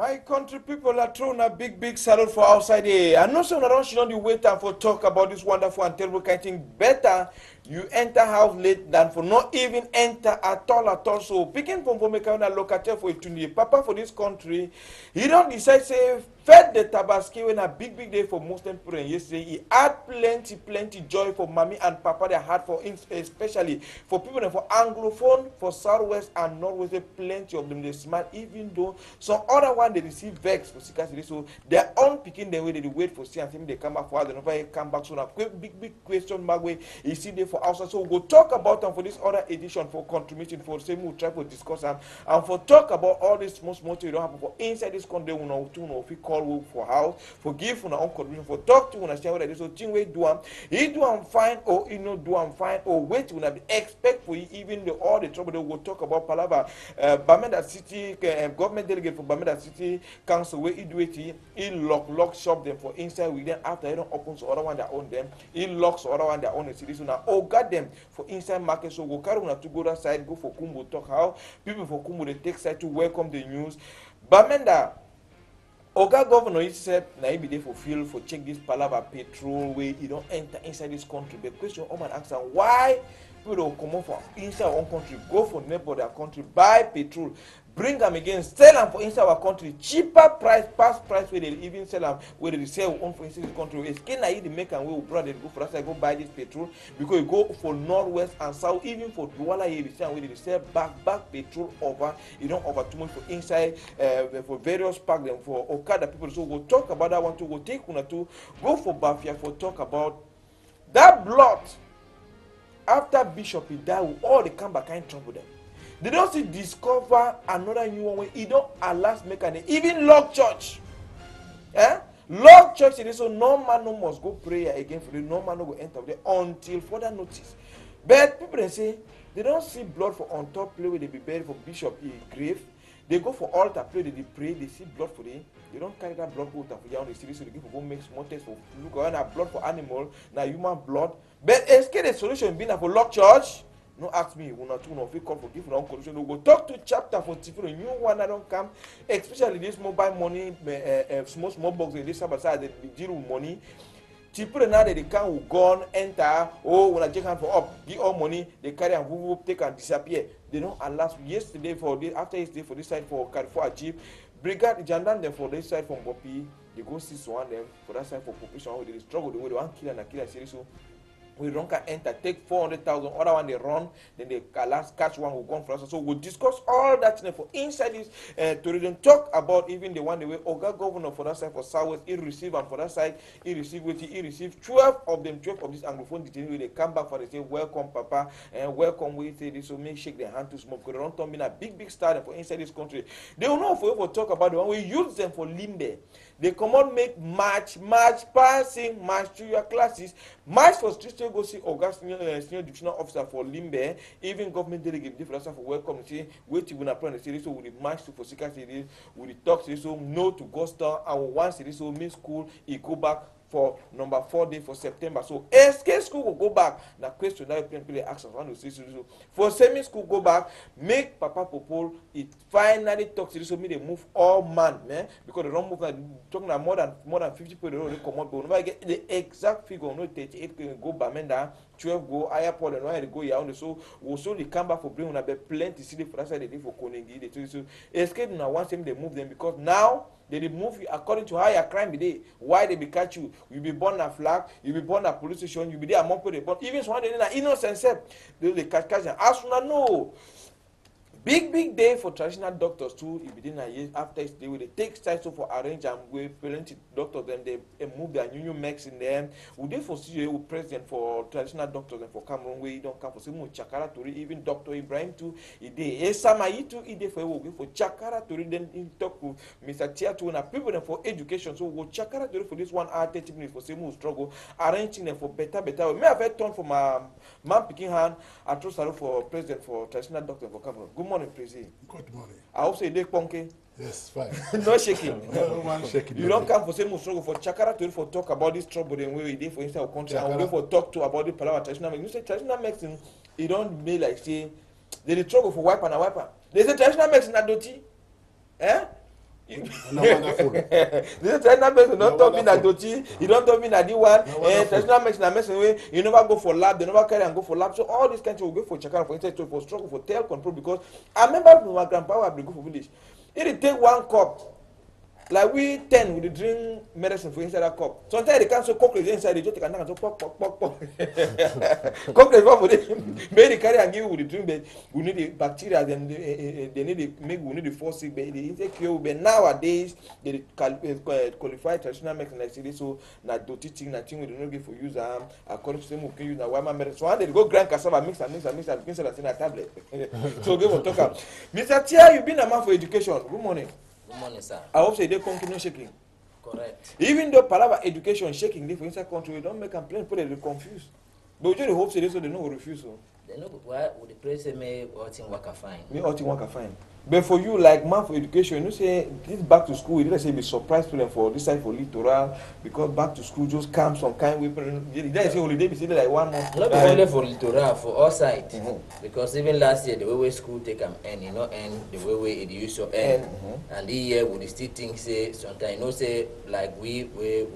My country people are throwing a big salute for outside here. I know some around should not be waiting for talk about this wonderful and terrible kind of thing. Better you enter house late than for not even enter at all. So picking from Pomekana located for it Papa for this country, he don't decide say fed the Tabaski when a big day for Muslim people. And yesterday he had plenty joy for mommy and papa. They had for especially for people for Anglophone, for Southwest and Northwest. Plenty of them they smart even though some other one they receive vex for Sikasiri. So their own picking the way they wait for see and they come back for us. They never come back. So now big question mark way you see there for outside. So we'll talk about them for this other edition for contribution for same we'll try to discuss them and for talk about all this small thing you don't have for inside this country we know to know if we call for house for give for our own contribution for talk to understand what this so thing we do he do am fine or you know do am fine or wait when I expect for you even the all the trouble they will talk about Palava Bamenda City government delegate for Bamenda City Council where he do it he lock shop them for inside with them after he don't open so other one that own them he locks other one that own the city so now oh got them for inside market so go carry una to go that side go for Kumbo talk how people for Kumbo they take side to welcome the news Bamenda Oga governor he said na he be there for field for check this Palava petrol way he don't enter inside this country but question man ask am why people don't come up from inside our own country go for neighbor their country buy petrol bring them again sell them for inside our country cheaper price past price where they even sell them where they sell on for inside this country it's kind of the make and we brother go for that side go buy this petrol because you go for northwest and south even for Douala here where they sell back petrol over you don't over too much for inside for various park them for Okada people so we'll talk about that one too we'll take one or two go for Bafia for talk about that blood after Bishop he died with all the come back and trouble them. They don't see discover another new one way. He don't allow make an even lock church. Lock church so no man no must go pray again for the no man no go enter there until further notice. But people they say they don't see blood for on top play where they be buried for bishop grave. They go for altar play, they pray, they see blood for them. They don't carry that blood out for you the city, so they give for go make small tests for look around blood for animal, now human blood. But escape the solution being for lock church. No ask me, we not two no call for give no condition. We go talk to chapter for TV, new one that don't come, especially this mobile money, small box in this side they deal with money. People now that they can gone enter. Oh, when I check hand for up, give all money, they carry and whoop, take and disappear. They don't allow. Yesterday for this, after yesterday for this side for Carrefour Jeep, Brigade Jandan them for this side from Bopi. They go see one them for that side for population. They struggle the way they want kill and kill series. So we don't can enter, take 400,000, other one they run, then they last catch one who gone for us. So we'll discuss all that for inside this to even talk about even the one the way Oga governor for that side for Southwest, he received and for that side, he received 12 of them, 12 of this Anglophone detainees, they come back for they say, welcome Papa, and welcome we say this, so make shake their hand to smoke, because they don't turn in a big star for inside this country. They will know for talk about the one we use them for Limbe. They come out make match passing, match to your classes, match for street go see Oga senior divisional officer for Limbe, even government delegate for us for welcome say wait you gonna plan the series so with the match to for Sika series with the talk series so no to Gosta and one series so miss school he go back for number 4 day for September. So SK school will go back. Now question now you can play action one so for semi school go back, make Papa Popol it finally talks so me they move all man, man, because they don't move talking about more than 50 people they already come out, but when get the exact figure no 38 can go Bamenda, 12 go higher port and why they go here so we'll slowly come back for bring on a plenty city for that side they did for Konegi. They so SK now once them they move them because now they remove you according to how your crime be there. Why they be catch you? You be born a flag, you be born a police station, you be there among people they born. Even someone they are innocent, they catch them. As soon as no. Big day for traditional doctors too. If within a year after they will take sites for arrange and we plenty doctors then they move their new mix in them. Would they foresee you president for traditional doctors and for Cameroon where you don't come for some Chakara to even Dr. Ibrahim too. He Sama too he for Chakara to then in talk to Mr. Tia to and people them for education. So we Chakara to for this 1 hour 30 minutes for same struggle arranging them for better. May have a turn for my man picking hand and trust for president for traditional doctors for Cameroon. Good morning, Prezi. Good morning. I hope say they punky. Yes, fine. No shaking. No one shaking. You don't come for same struggle for Chakara to for talk about this trouble then we did for inside our country and we for talk to about the Palawa traditional medicine. You say traditional medicine, it don't be like say they struggle for wiper and a wiper. They say traditional medicine are dirty. wonderful. This traditional medicine don't talk me na doti, you don't talk me na the one. Traditional medicine na medicine wey you never go for lab, they never carry and go for lab. So all these kind of things will go for check-up, for instance, for struggle, for tail control. Because I remember my grandpa would go for village. He would take 1 cup. Like we 10 with the drink medicine for inside that cup. Sometimes they can't so cockroach inside, they just take a knack and so pop. Cockroach for them. Maybe they carry and give with the drink, but we need the bacteria and they need the make we need the force but they intake cure. But nowadays they qualify traditional medicine like this, so na dirty thing, na thing we don't get for use according to them we can use na white man medicine. So one day they go grind cassava, mix and inside a tablet. So they will talk about. Mr. Tia, you've been a man for education. Good morning. Good morning, sir. I hope say they continue shaking. Correct. Even though Palava education shaking for inside country, we don't make complaint, put it confused. But we just hope say they so they know refuse. So. They know why would the president may all thing work fine. Me all thing work fine. But for you, like man for education, you say this back to school, you don't say be surprised to them for this side for littoral because back to school just come some kind of weapon. You say holiday be like 1 month. Not only for littoral, for all sides. Because even last year the way school take them end, you know, end the way it used to end. And this year we still think say sometimes you know say like we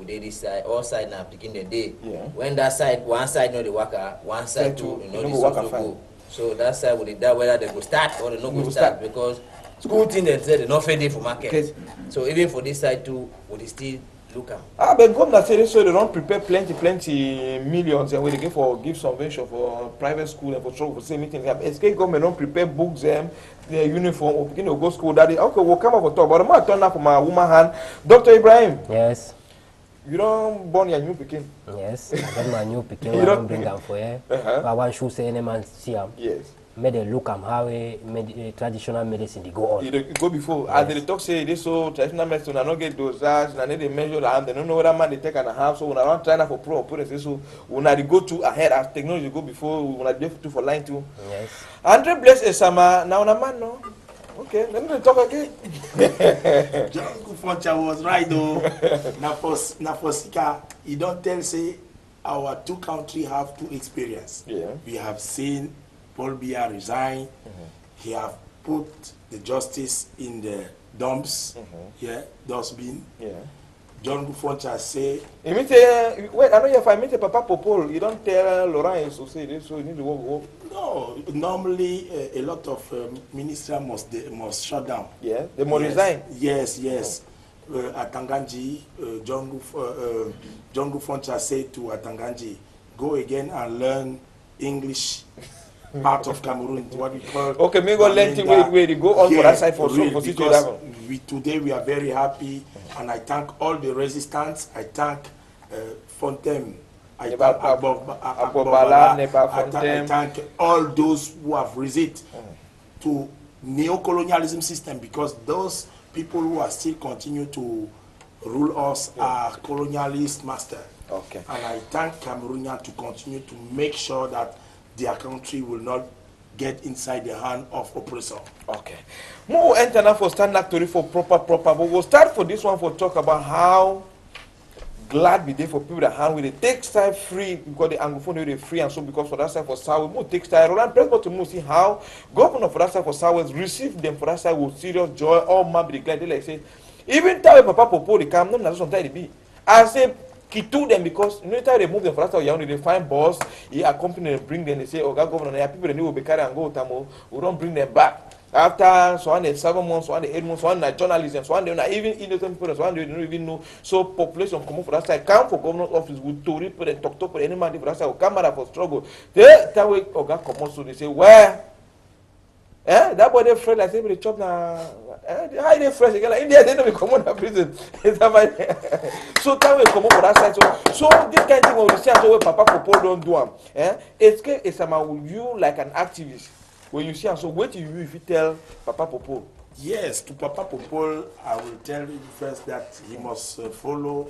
did this side, all side now picking the day. Yeah. When that side one side know the worker, one side too, you know this also go. So that side with that whether they go start or they no go start because school thing they say they not fair day for market. Okay. So even for this side too, we still look at. But government say so they don't prepare plenty millions and when they give subvention for private school and for trouble for same meeting. SK government don't prepare books them, their uniform or begin to go school. That is okay. We'll come up for talk. But I'm gonna turn up for my woman hand, Dr. Ibrahim. Yes. You don't born your new pikin. Yes, I got my new pikin. I don't bring them for here. I want to say any man see him. Yes. Made a look am how traditional medicine they go on. You go before. Yes. As they talk say this so traditional medicine, I don't get dosage, I need to measure the hand. They don't know what man they take and a half. So when I don't try for pro opponents, so when I go to ahead as technology go before, when I be to for line too. Yes. Andre bless Esama now na man no. Okay, let me talk again. John Kufoncha was right though. na for Sika, you don't tell say our two countries have two experience. Yeah. We have seen Paul Biya resign. He have put the justice in the dumps. Yeah, dustbin. Yeah. John Kufoncha say. You mean say wait? I know if I meet Papa Popol, you don't tell Laurent to say this, so you need to work. No, normally a lot of ministers must shut down. Yeah, they must resign. Yes. Atanganji, John Kufoncha said to Atanganji, go again and learn English part of Cameroon, what we call. Okay, maybe go let him wait. Go on for that side for real, for because today we are very happy, and I thank all the resistance. I thank Fontem. I thank all those who have resisted to neo-colonialism system, because those people who are still continue to rule us are colonialist master. Okay. And I thank Cameroonians to continue to make sure that their country will not get inside the hand of oppressor. Okay. We'll enter now for stand actor for proper, but we'll start for this one for talk about how glad we did for people that hand with the textile free because the Anglophone they free and so because for that side for South more textile. Roland press button to see how governor for that side for South receive them for that side with serious joy. All man be glad they like say even tell Papa Popo they come no sometimes they be. I say kitu them because no time they move them for that side they find boss he accompany them bring them they say okay governor there people they need to be carry and go tamo we don't bring them back. After so on the 7 months, so on the 8 months, so on the journalism, so on the even innocent people, so on they don't even know. So population come for that side, come for governor's office with Tory, put and talk for any man for that side, come out for struggle. They that way Oga come on, so they say, where? That boy they afraid like say they chop na how they fresh again like India they don't come on the prison. So that way come on for that side. So this kind of thing when we see so Papa Popo don't do them. It's about you like an activist. When you see, so what do you if you tell Papa Popo? Yes, to Papa Popo, I will tell you first that he must follow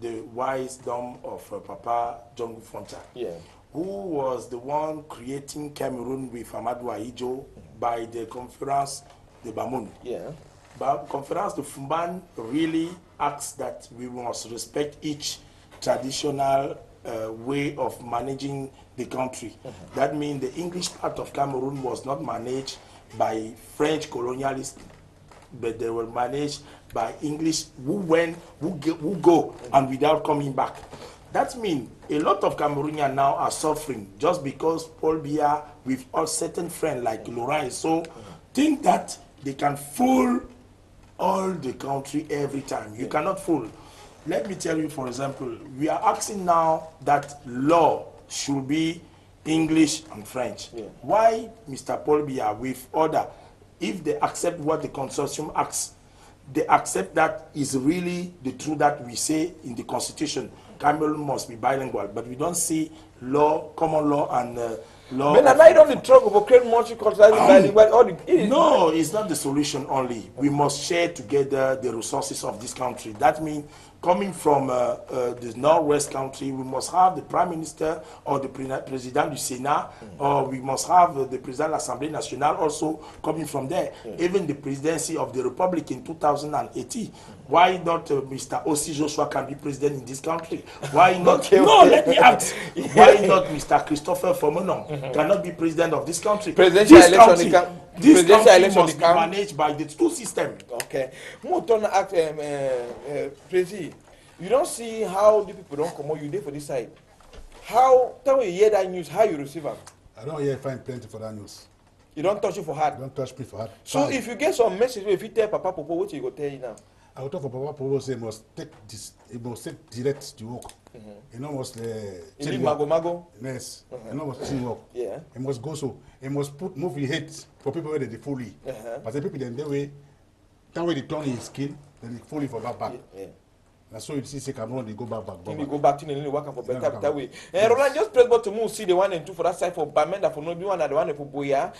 the wisdom of Papa John Kufoncha, who was the one creating Cameroon with Amadou Ahidjo by the Conference de Bamoun. But Conference de Fumban really asks that we must respect each traditional way of managing the country. That means the English part of Cameroon was not managed by French colonialists but they were managed by English who go and without coming back. That means a lot of Cameroonians now are suffering just because Paul Biya with a certain friend like Laurent so think that they can fool all the country every time. You cannot fool. Let me tell you, for example, we are asking now that law should be English and French. Why Mr. Paul Biya with order, if they accept what the consortium asks, they accept that is really the truth that we say in the constitution. Cameroon must be bilingual, but we don't see law, common law, and law. But I don't talk about creating multicultural bilingual. No, it's not the solution only. We must share together the resources of this country. That means coming from the northwest country, we must have the prime minister or the president du Sénat, or we must have the president of l'Assemblée nationale also coming from there. Even the presidency of the republic in 2018. Why not Mr. Ossi Joshua can be president in this country? Why not? No, let me ask. Why not Mr. Christopher Fomenon cannot be president of this country? Presidential election must be managed by the two systems. Okay. Prezi, you don't see how the people don't come out, you there for this side. How, tell me, you hear that news, how you receive them? I don't hear find plenty for that news. You don't touch it for heart? Don't touch me for heart. So if you get some message, if you tell Papa Popo, what you go tell you now? I will talk for Papa Popo, say he must take direct to work. He must Mago. Yes. He must change work. Yeah. He must go so. He must put movie hate for people where they fully. But the people then they way, that way they turn his skin, then they fully for back. Yeah. And so you see Cameroon, they go back. They go back to the work for better that way. And Roland just press button to move, see the 1 and 2 for that side for Bamenda for no one and the one for Boya.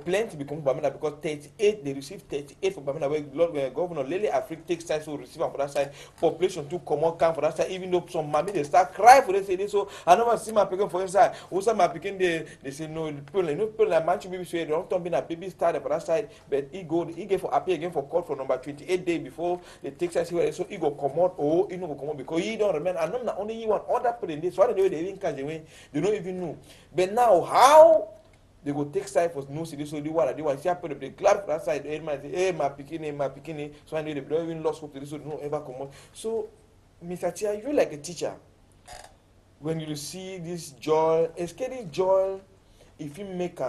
Plenty become Bamenda because 38 they receive 38 for Bamenda where Governor Lele Afrique takes time to receive for that side. Population to come out come for that side. Even though some mammy they start cry for they say this so I never see my picking for inside. Also my picking they say no people like man should be say they don't turn being a baby started for that side, but he get for appear again for call for number 28 day before they take side so he go come out. You know, come on, because you don't remember. And not only you want other people in this, so they even catch away. They don't even know. But now, how they go take side for no city, so they want see happen. They glad for that side. Hey, my picking. So I know they don't even lost hope to this, so they don't ever come out. So, Mr. Tia, you like a teacher. When you see this joy, this joy, if you make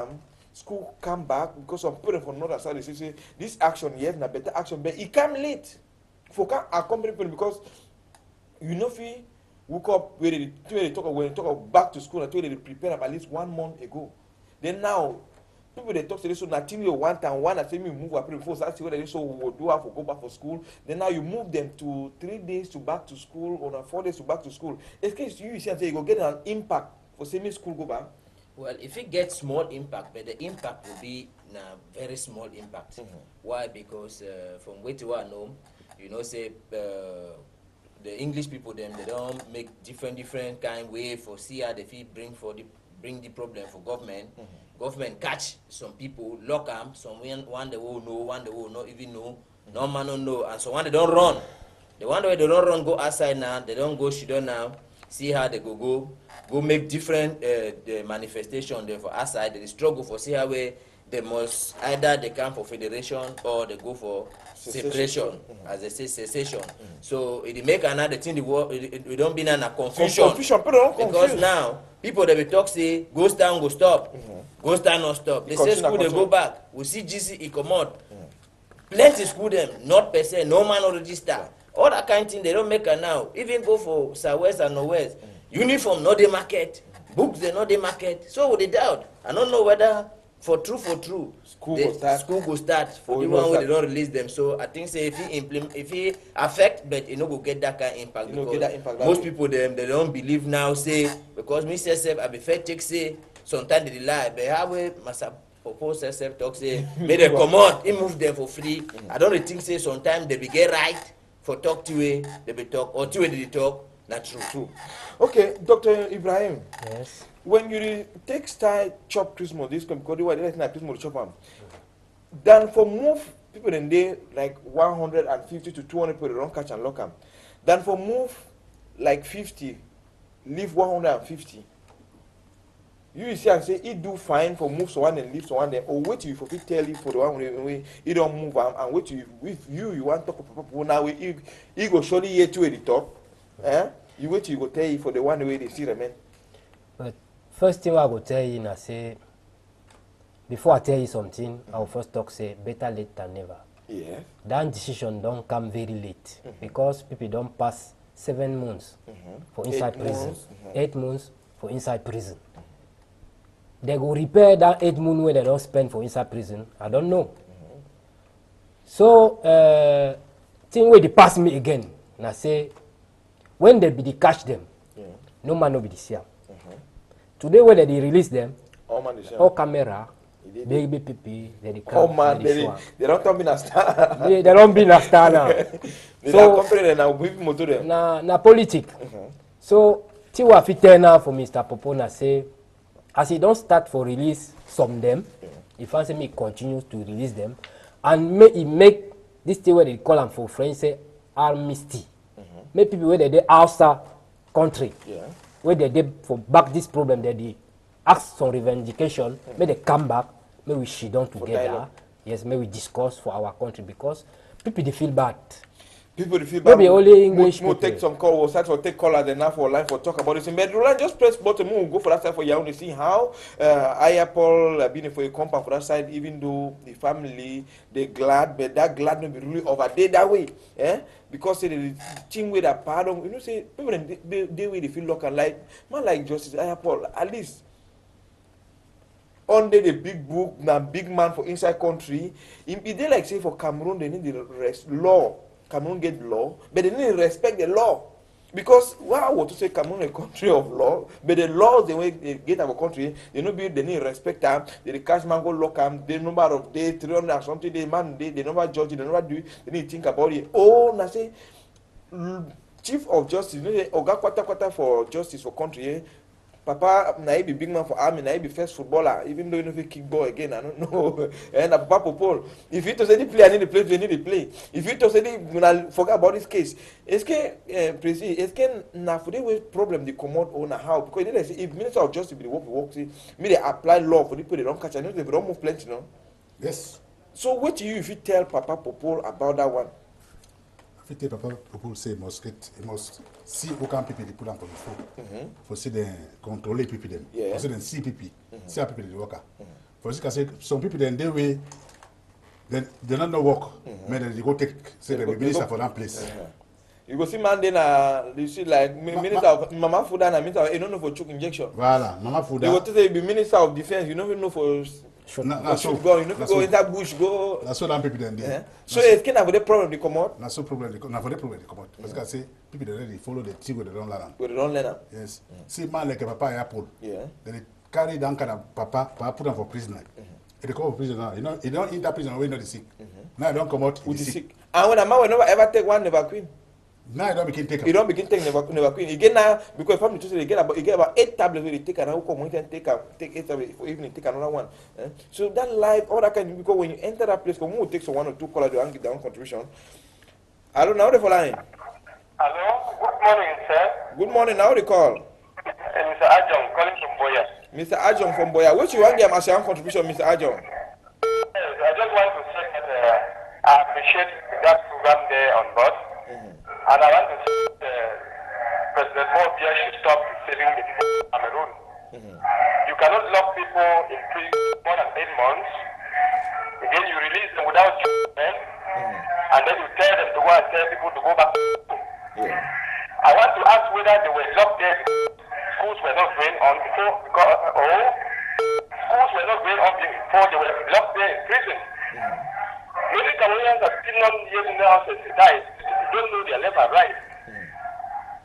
school come back because some people from another side they say this action yes, na better action, but it come late. For can accompany people because. You know, if we woke up when they talk back to school, until they prepare them at least 1 month ago. Then now, people they talk to this so until you one time one I say me move up before that's what they so will do have to go back for school. Then now you move them to 3 days to back to school or 4 days to back to school. In case you see and say you go get an impact for semi school go back. Well, if it gets small impact, but the impact will be a very small impact. Why? Because from where to I know, you know, say. The English people them they don't make different kind way for see how they feel bring the problem for government. Government catch some people, lock them, some one they will know, one they will not even know, no man don't know, and so one they don't run. The one way they don't run go outside now, they don't go shit on now, see how they go make different the manifestation there for outside, they struggle for see how way they must either they come for federation or they go for separation, as they say secession. So it make another thing we don't be in a confusion. Because now people that we talk say go stand go stop, go stand not stop. They say school they go back. We see GC come out. Plenty school them not per se, no man or register. All that kind of thing they don't make her now. Even go for southwest and northwest. Uniform not the market, books they not the market. So they doubt. I don't know whether. For true, school go start for the one where they don't release them. So I think say if he affect, but you know go get that kind of impact. You know get that impact. Most people they don't believe now say because me say I be fair take say sometimes they lie. But how we must propose self talk say may they come out, he move them for free. I don't really think say sometimes they be get right for talk to way they be talk or to way they talk. Not true. Okay, Dr. Ibrahim. Yes. When you take style chop Christmas, this come because they were like Christmas chop them. Then for move people in there like 150 to 200 people don't catch and lock them. Then for move like 50, leave 150. You see and say he do fine for move someone and leave someone there, or wait till you for tell you for the one way he don't move and wait till you with you want to talk about people now he go surely hear to at the top. You wait till you go tell you for the one way they see remain. But first thing I go tell you I say before I tell you something, I will first talk say better late than never. Yeah. That decision don't come very late because people don't pass 7 months for inside prison. 8 months for inside prison. They go repair that 8 months where they don't spend for inside prison. I don't know. So, thing where they pass me again, and I say, when they be catch them, no man no be the same. Today when they release them, all camera, baby pipi, they come. Oh man, they don't come in a star. They don't be a star now. So company now we motor them. Na politic. So, Tiwa fit now for Mr. Popona say. As he don't start for release some them, if I say me continues to release them, and he make this thing where they call them for French say amnesty. Make people where they outside country, where they for back this problem that they ask some revendication, may they come back, may we sit down together, yes, may we discuss for our country because people they feel bad. People feel bad. Maybe only English people. Take some call, we'll start for take call and then now for line for talk about this. But Roland, just press button, we'll go for that side for you to see how Ayapol been for a compound for that side, even though the family they glad, but that glad not be really over there that way. Because the team with a pardon, you know, say people they way they feel local like man like Justice Ayapol, at least under the big book, now big man for inside country. If they like say for Cameroon, they need the rest law. Cameroon get law, but they need to respect the law. Because why I want to say Cameroon a country of law, but the laws the way they get our country, they need to respect them. They catch man go lock them. The number of days, 300 or something, they man they never judge, they never do. They need to think about it. Oh, I say Chief of Justice, you know, Oga Kwata for justice for country. Papa, na be big man for army, na be first footballer, even though you know if he kick ball again, I don't know. And Papa Popol, if you to say the play, I need to play, they need to play. If you to say when I forget about this case, est-ce que na for the problem they come out on how because they say if Minister of Justice be the work, say me they apply law for the people they don't catch, I know they don't move plenty, no. Yes. So what do you if you tell Papa Popol about that one? If you tell Papa Popol say he must see who can people they put them for the phone. For see them control people them. For see them see people, see how people they work. For see say some people then they way then they don't know work. Then they go take say the minister for that place. You go see man then you see like minister of Mama Fuda and minister you don't know for choke injection. Voilà, Mama Fuda. You go to say be minister of defense, you don't even know for so, go, you know go in that bush go. That's what people then do. So it's kind of the problem they come out. That's so problem they come. Now for the problem they come out. Because I say people they already follow the thing where they don't learn. Where they don't learn. Yes. See man like a Papa Apple. Yeah. Then they carry down kind of Papa put them for prisoner. They come for prisoner. You know, you don't enter prison when you're not sick. Now you don't come out with the sick. And when a man will never ever take one never queen. Now you don't begin take. You don't begin taking never queen. Again now because family to say they get about 8 tablets where they take and how come we can take 8 tablets for evening take another one. So that life all that kind of because when you enter that place, come who takes 1 or 2 colors to give their own contribution. I don't know the following. Hello, good morning, sir. Good morning. Now the call. Mr. Ajong calling from Boya. Mr. Ajong from Boya. What you want to give as your own contribution, Mr. Ajong? Yes, I just want to say that I appreciate that program there on board. And I want to say President Paul Biya should stop saving the people of Cameroon. You cannot lock people in prison more than 8 months. Again, you release them without judgment. And then you tell them to go and tell people to go back to school. I want to ask whether they were locked there, schools were not going on before, or schools were not going on before they were locked there in prison. Many Cameroonians are still not yet in their houses, they died. They don't know their left and right.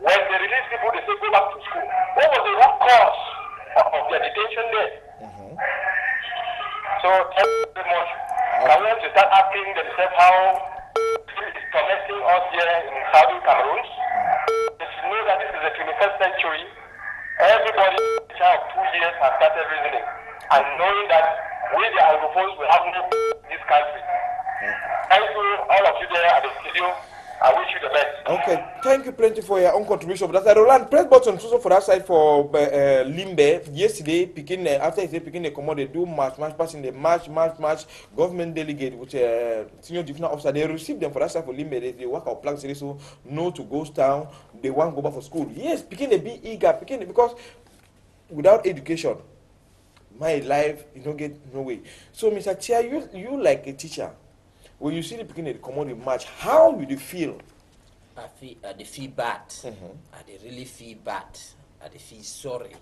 When they release people, they say go back to school. What was the root cause of their detention there? So thank you very much. Cameroonians should start asking themselves how it's tormenting us here in Southern Cameroon. They should know that this is the 21st century. Everybody in a child of 2 years has started reasoning and knowing that we the Anglophones will have no in this country. Thank you, all of you there at the studio. I wish you the best. Okay, thank you plenty for your own contribution. But that's Roland, press button also for that side for Limbe. Yesterday, picking after he picking the command, they do march passing the march. Government delegate with senior divisional officer, they receive them for that side for Limbe. They work out plans, so no to ghost town. They want to go back for school. Yes, picking they be eager, picking because without education, my life you don't get no way. So, Mr. Chair, you like a teacher, when you see the picking the command march, how do you feel? They feel bad. They really feel bad. They feel sorry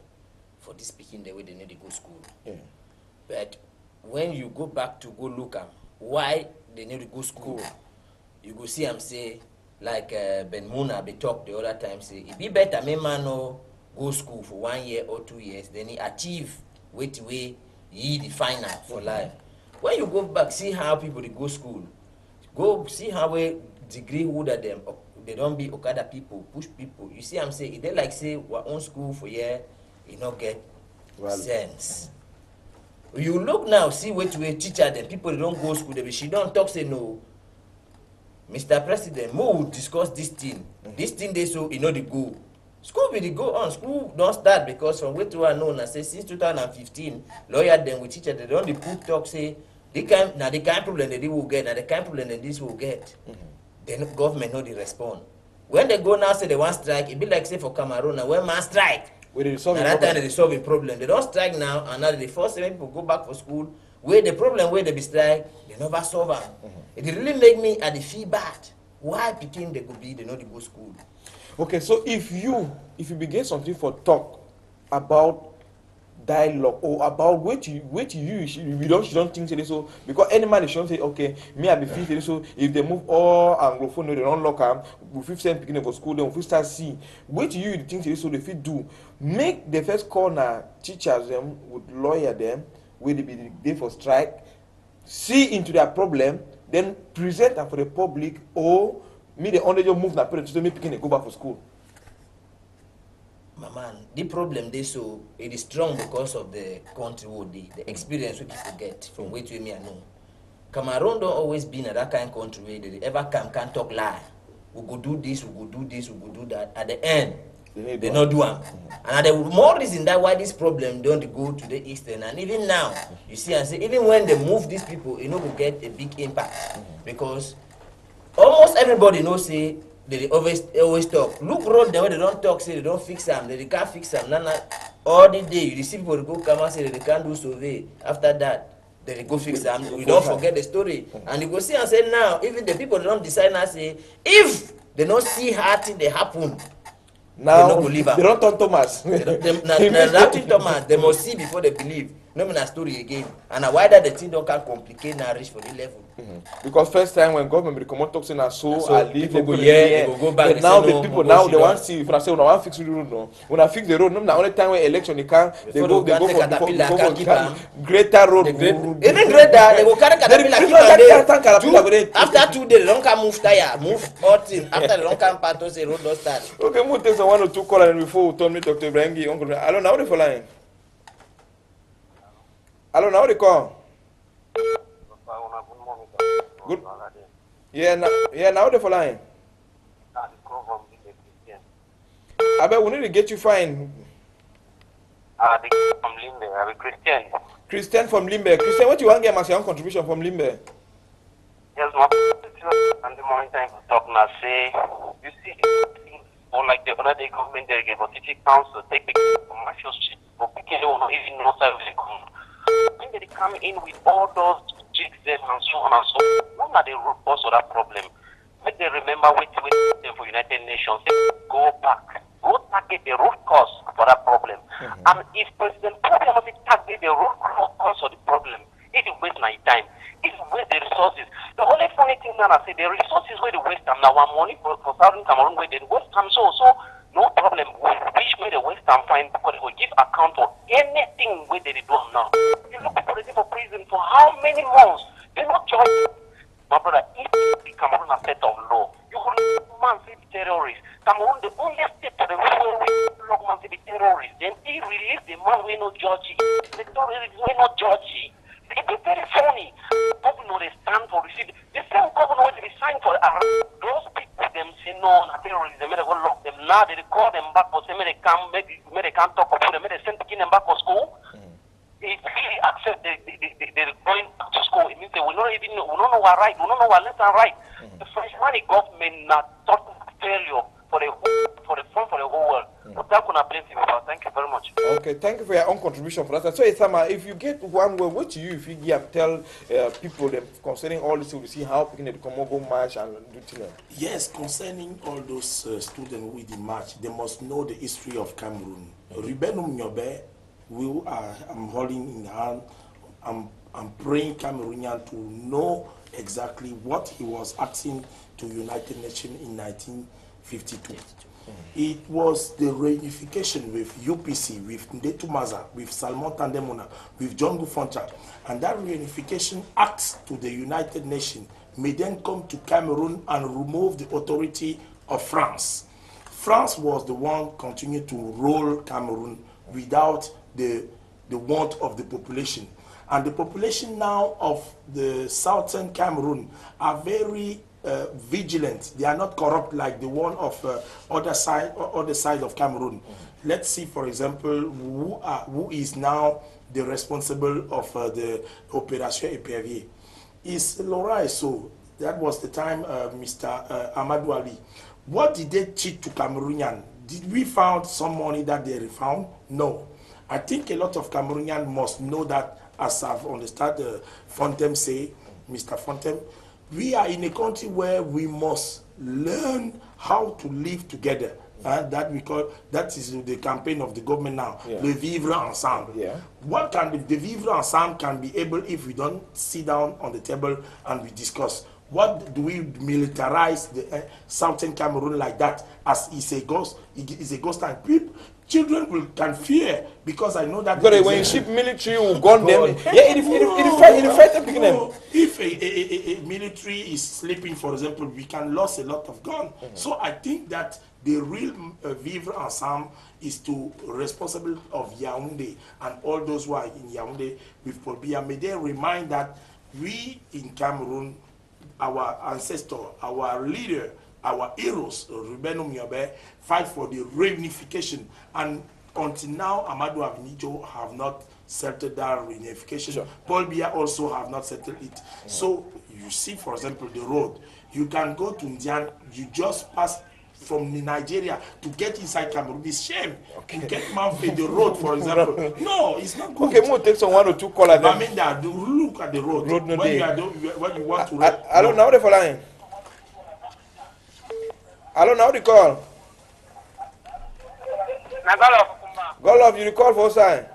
for this speaking the way they need to go school. Yeah. But when you go back to go look at why they need to go school, you go see them say, like Ben Muna be talk the other time, say, it be better me man no go school for 1 year or 2 years, then he achieve wait way he define for life. When you go back, see how people they go school, go see how a degree holder them. They don't be Okada people, push people. You see, I'm saying, they like say, we're on school for year, you not get sense. You look now, see what we teacher them, people they don't go school, she don't talk, say no. Mr. President, we will discuss this thing. This thing they so, you know, they go. School be the go on, school don't start because from what we are known, I say since 2015, lawyer them with teacher, they don't the put talk, say, they can't, now the kind of problem that they will get, now the kind of problem that this will get. Then government know they respond. When they go now say they want strike, it be like say for Cameroon now when man strike. Now that time they solve a problem. They don't strike now and now they force people go back for school. Where the problem where they be strike, they never solve them. It really make me at the feel bad. Why picking they go be they know they go school. Okay, so if you begin something for talk about dialogue or about what you don't think say so because any man should say okay me I be feel so if they move all anglophone they don't lock them we fit send beginning for school then we fit start see what you think say so they fit do make the first call na teachers them with lawyer them where they be there for strike see into their problem then present them for the public or me the only job move na parents to me picking go back for school. My man, the problem they so it is strong because of the country the experience we people get from where to me I know. Cameroon don't always be in that kind of country where they ever can't talk lie. We go do this, we go do this, we go do that. At the end, they not do them. And the more reason that why this problem don't go to the eastern and even now you see and say even when they move these people, you know will get a big impact because almost everybody knows say. They always talk. Look road the way they don't talk, say they don't fix them, they can't fix them. Nana, all the day you see people go come and say they can't do survey. After that, they go fix them. We don't forget the story. And you go see and say now, even the people don't decide now say, if they don't see how thing they happen, now they don't believe they don't turn Thomas. Nothing Thomas, they must see before they believe. No mean a story again. And why that the thing don't can complicate now reach for the level. Because first time when government will come out talking so I leave people go here, they go back. But now the people now they want see if I say when I want fix the road no. When I fix the road, no na only time when election they can they go for greater road. Even greater they go carry caterpillar keep after 2 days they don't come move tire, move all thing. After they don't come part to say road don't start. Okay, move take some 1 or 2 call and before we turn me Dr. Ibrahim Uncle. Hello, now they for line. Hello, now they call. Good. Yeah, now they for line. I bet we need to get you fine. They from Limbe. I'm a Christian. Christian from Limbe. Christian, what you want to get as your own contribution from Limbe? Yes, my and the morning time to talk now say you see or like the other day government delegate for city council take the commercial shit for picking they will not even know service they come. When they come in with all those jigs them and so on and so on, what are the root cause of that problem? Make they remember what them for United Nations. They go back. Go target the root cause for that problem. And if President Putin must target the root cause of the problem, it will waste my time. It will waste the resources. The only funny thing now I say the resources where they waste them now our money for Southern Cameroon where they waste them so no problem. Which way they waste them fine because they will give account for anything where they do now. You look for prison for how many months? They're not joining. My brother, if the Cameroon a set of law, you will man say the terrorists. Cameroon the only state to the world where lock man say the terrorists. Then he release the man we no judge. The terrorists we not judge. It be very funny. Governor they stand for receive the same governor they sign for those people know that terrorism, they go lock them. Now they call them back for say, they can't talk about them, they send them back to school. If we accept they're going back to school, it means that we don't know what right, we don't know what left and right. The French money government not total failure for the whole world. But that could not blame you about. Thank you very much. Okay, thank you for your own contribution for that. So, Isama, if you get one word, what to you if you give tell people them concerning all this, we see how people they come go march and do things. Yes, concerning all those students with the march, they must know the history of Cameroon. Ruben Nyobe, I'm holding in hand. I'm praying Cameroonian to know exactly what he was asking to United Nations in 1952. It was the reunification with UPC, with Ndetu Maza, with Salmon Tandemona, with John Gufoncha. And that reunification act to the United Nations may then come to Cameroon and remove the authority of France. France was the one continuing to rule Cameroon without the want of the population. And the population now of the southern Cameroon are very vigilant. They are not corrupt like the one of other side of Cameroon. Let's see, for example, who is now the responsible of the Opération Épervier. Is Laurent So. That was the time Mr. Amadou Ali. What did they cheat to Cameroonian? Did we found some money that they found? No. I think a lot of Cameroonians must know that, as I've understood Fontem say, Mr. Fontem, we are in a country where we must learn how to live together. That is the campaign of the government now. Yeah. Le vivre ensemble. Yeah. What can the vivre ensemble can be able if we don't sit down on the table and we discuss? What do we militarize the southern Cameroon like that as is a ghost? It is a ghost time. Children can fear because I know that. But when you ship military, will gun them. Yeah, if a military is sleeping, for example, we can lose a lot of gun. So I think that the real vivre ensemble is to responsible of Yaoundé and all those who are in Yaoundé with Paul Biya. May they remind that we in Cameroon, our ancestor, our leader, our heroes, Ruben Nyobe, fight for the reunification. And until now, Amadou Avinijo have not settled that reunification. Sure. Paul Biya also have not settled it. Yeah. So you see, for example, the road. You can go to Ndian, you just pass from Nigeria to get inside Cameroon. It's shame. Okay. To get Manfred the road, for example. No, it's not good. Okay, we'll take some 1 or 2 callers. I mean, that look at the road. When you want to. Hello, now the following. Hello, now the call. Golof, you recall for sign.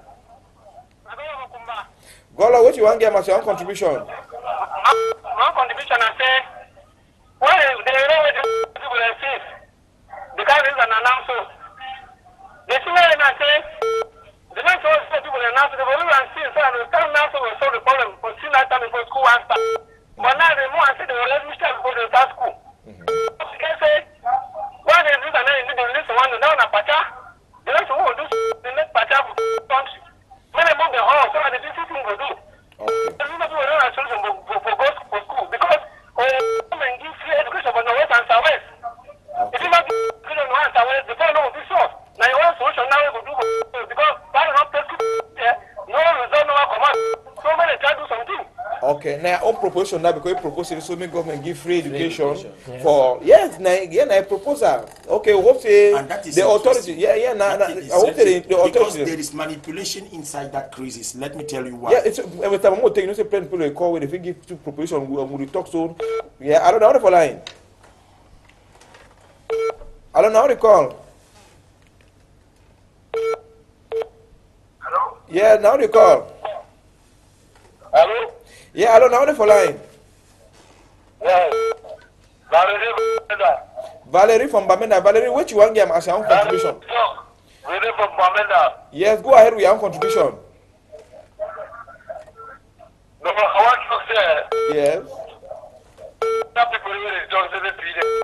Golof, what you want to get as your own contribution? My contribution, I say, well, they know where the people are safe. Because it's an announcement. They see where I say, the next one people announce the volume and see, so the time now will solve the problem. But see that time before school and start. But now they more and say they will let me start before they start school. They say, why they do that? They listen one down a pacha. The next one will do the next pacha for country. When they move the hall, so that the thing will do. The people will not have solution for school because and give free education for the West and Southwest. If you not give education on West and Southwest, the problem will be solved. Now, your own solution now we will do because that is not prescriptive. No result, no command. So many try to do something. Okay, now on proposition now because you propose it, so make government give free education for yes, now proposal. Okay, we hope the authority. I hope the authority because there is manipulation inside that crisis. Let me tell you why. Yeah, it's every time I'm going to take say people they call when if we give two proposition, we will talk soon. Yeah, I don't know the line. I don't know how to call. Hello? Yeah, now they call. Hello? Yeah, I don't know the line. Yes. Valerie from Bamenda. Valerie, what you want to get as your own contribution? Valerie from Bamenda. Yes, go ahead with your own contribution. No, I want to say. Yes. Some people really don't say they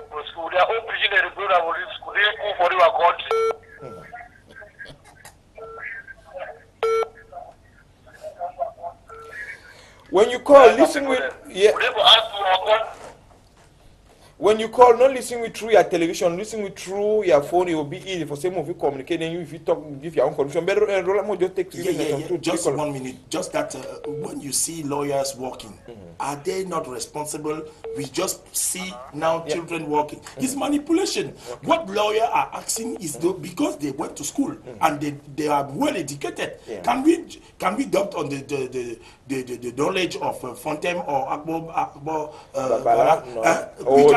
for school. They are all preaching that they go to school. They go for your country. When you call, listen with When you call, not listen with through your television, listen with through your phone. It will be easy for someone if you communicate and you if you talk, give your own contribution. But Roland, just take just 1 minute. Just that when you see lawyers working, are they not responsible? We just see now children working. It's manipulation. What lawyers are asking is because they went to school and they are well educated. Can we doubt on the knowledge of Fontem or Akbo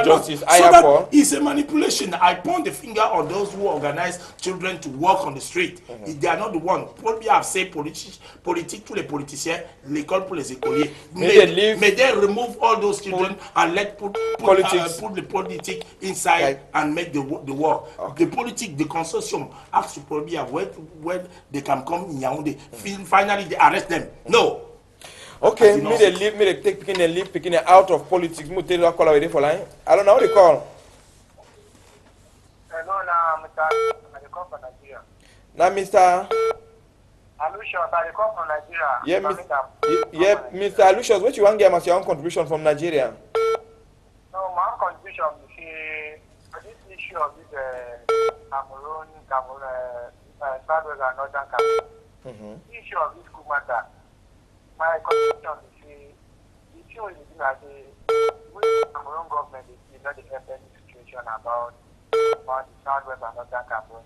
Justice Ayako? It's a manipulation. I point the finger on those who organize children to walk on the street. They are not the one. Probably have said politique tous les politiciens, l'école pour les écoliers. May they remove all those children and put the politics inside and make the work. The politics, the consortium has to probably have where they can come in Yaoundé. Finally, they arrest them. No. Okay, me they take picking out of politics. Me tell you call away for line. I don't know how they call. Hello, I call from Nigeria. Now, Mr. Alucious, I call from Nigeria. Mr. Alucious, what you want to give us your own contribution from Nigeria? No, my own contribution is for this issue of this Cameroon, Southwest and Northern Cameroon. The issue of this coup matter. My contribution is the issue is that the Cameroon government is not the any situation about the Southwest and Northern Cameroon.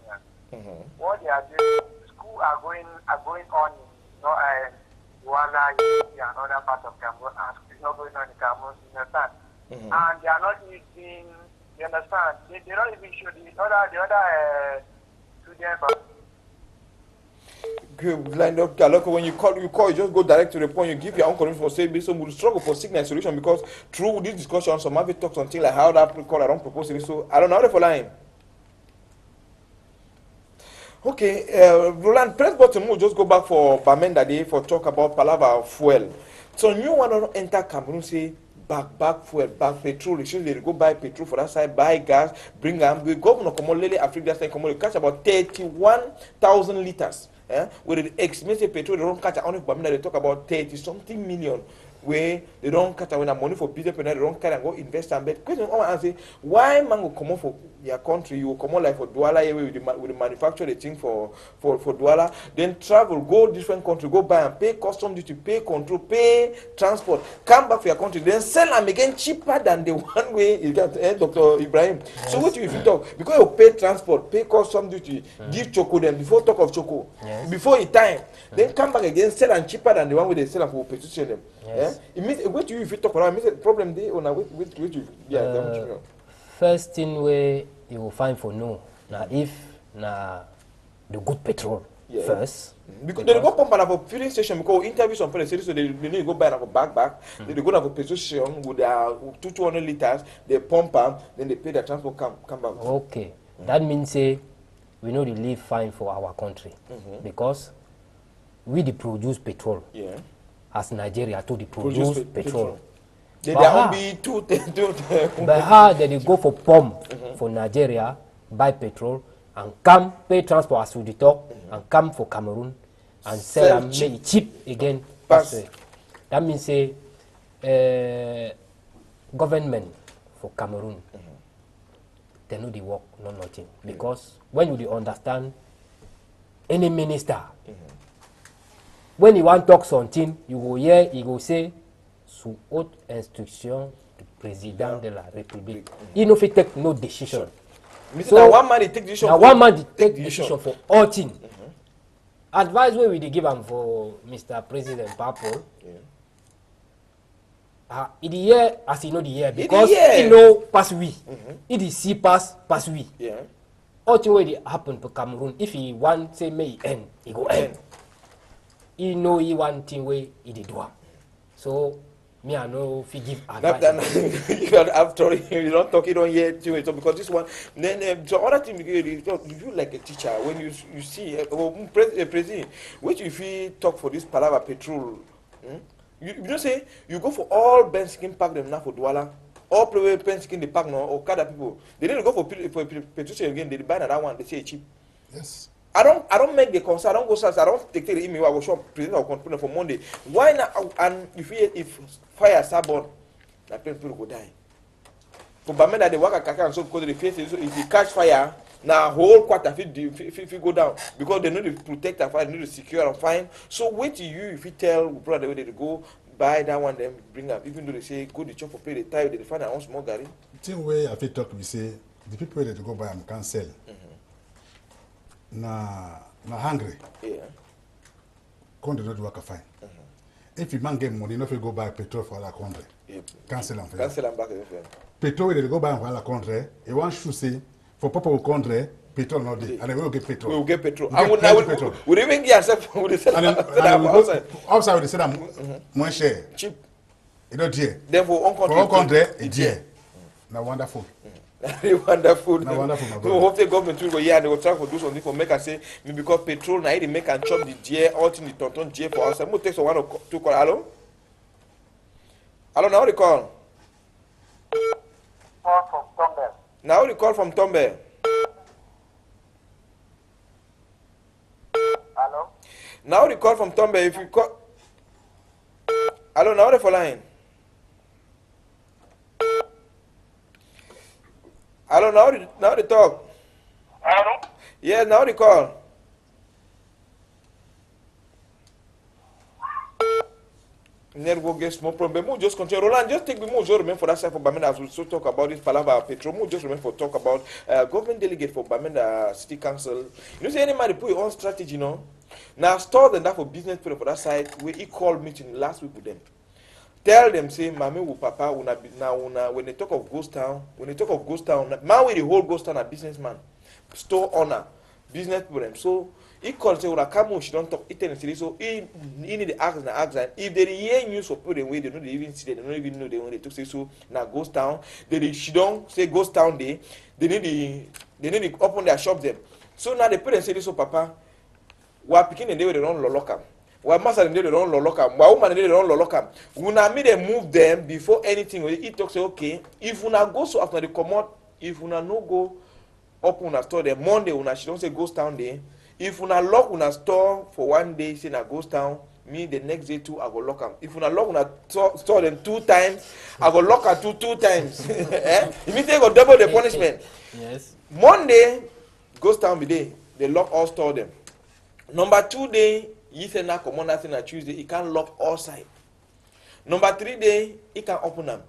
What they are doing, schools are going on in Douala and other parts of Cameroon, and it's not going on in Cameroon, you understand? And they are not using, you understand? They don't even show the other students. Line up, when you call, you just go direct to the point. You give your own contribution for say, so we'll struggle for sickness solution because through this discussion, some have talk something like how that call I don't propose it. So I don't know how to follow him. Okay, Roland, press button. We'll just go back for Bamenda Day for talk about Palava fuel. So you want to enter Cameroon, say back fuel, back petrol. They should go buy petrol for that side, buy gas, bring them. The governor come on, Lily Africa that side come on, catch about 31,000 liters. With the expensive petrol, they don't catch only for Bamenda. They talk about 30-something million. Where they don't cut away the money for business, they don't cut and go invest and bet. Question I say, why man will come on for your country? You will come on like for Douala with the manufacture the thing for Douala, then travel, go different country, go buy and pay custom duty, pay control, pay transport, come back for your country, then sell them again cheaper than the one way you get, Dr. Ibrahim. Yes. So what do you talk? Because you pay transport, pay custom duty, give choco them before talk of choco, before it time, then come back again, sell them cheaper than the one where they sell them for petition them. Yes. It means what do you talk about? It means a problem there or now with you. First thing where you will find for no now if the good petrol first. Because they go pump and have a filling station because interview some people so they need to go buy and have a back. They go to have a petrol station with their 200 liters, they pump them, then they pay the transport come back. Okay. That means we know they live fine for our country because we produce petrol. Yeah. As Nigeria to the produce petrol. They will be two. But how they go for pump for Nigeria, buy petrol, and come pay transport as we talk, and come for Cameroon, and sell and make it cheap again. That means government for Cameroon, they know the work, no nothing. Because when you understand any minister, when you want to talk something, you go here, you go say, sous haute instruction du président de la République. He no fit take no decision. So now one man he take decision. Now one man he take decision for all things. Advice where we give him for Mr. President Papo. He the year as he know the year because he know pass we. He the see pass we. All things where happen to Cameroon. If he want say may end, he go end. He know he want thing way he did do. So me I know if he give advice. After you don't talk, you don't hear to it. So because this one, then so other thing you like a teacher when you see president, which if he talk for this Palava petrol, you don't say you go for all Benskin pack them now for Douala, all Benskin the pack now or Kada people. They didn't go for petrol again. They buy that one. They say cheap. Yes. I don't make the concern. I don't go search. I don't take the email. I will show present our complaint for Monday. Why not? And if fire start burn, that people will die. For Bamenda, they work at Kaka and so because the face is, if you catch fire, now whole quarter if go down because they need to protect and fire, they need to secure and fine. So wait till you if you tell brother where they go buy that one, then bring up. Even though they say go the chop for pay the time, they find their own small garden. The thing where I feel talk we say the people that go buy them can sell. Na hungry. Yeah. Country not work fine. If you man get money, no fit go buy petrol for other country. Yep. Cancel them for Cancel them back again. Petrol they go buy for other country. He want to say for people country petrol not there, and they will get petrol. We will get petrol. We get petrol. We even get ourselves. We sell And outside. outside we say that more share. Cheap. You know dear. Then for one country. For one country, it's dear. Now wonderful. Very wonderful. Now wonderful, my So brother. hope the government will go here and they will try to do something for make and say because petrol now they make and chop the deer, all thing the tonton deer for us. I'm gonna take some 1 or 2 call. Hello? Hello, now they call. Call from Tombe. Now they call from Tombe. Hello? Now they call from Tombe. If you call. Hello, now they for line. Hello, now they talk. Hello? Yeah, now they call. Then we'll get small problem. We'll just continue. Roland, just take the more remain for that side for Bamenda as we so talk about this Palava Petrol. We'll just remain for talk about government delegate for Bamenda City Council. You know, say any man they put your own strategy, you know. Now start them that for business people for that side. We equal meeting last week with them. Tell them say, Mami with Papa una when they talk of ghost town, man with the whole ghost town a businessman, store owner, business problem. So he calls say ura come she don't talk it so he need to ask and if they hear news for people the way they don't even see them, they don't even know they want to say so now ghost town, she don't say ghost town day, they need to open their shop them. So now the parents say this so Papa, we are picking the day they don't lock up. Why master they don't lock up? Why woman they don't lock up? Una me they move them before anything. He talk say okay. If una go so after they come out, if una no go up una store there Monday una she don't say ghost town day. If una lock una store for 1 day say na ghost town, me the next day too I go lock am. If una lock una store them 2 times, I go lock her 2 times. Eh? It means they go double the punishment. Yes. Monday ghost town be day. They lock all store them. Number 2 day. He said now come on that thing on Tuesday, he can lock all side. Number 3 day, he can open them.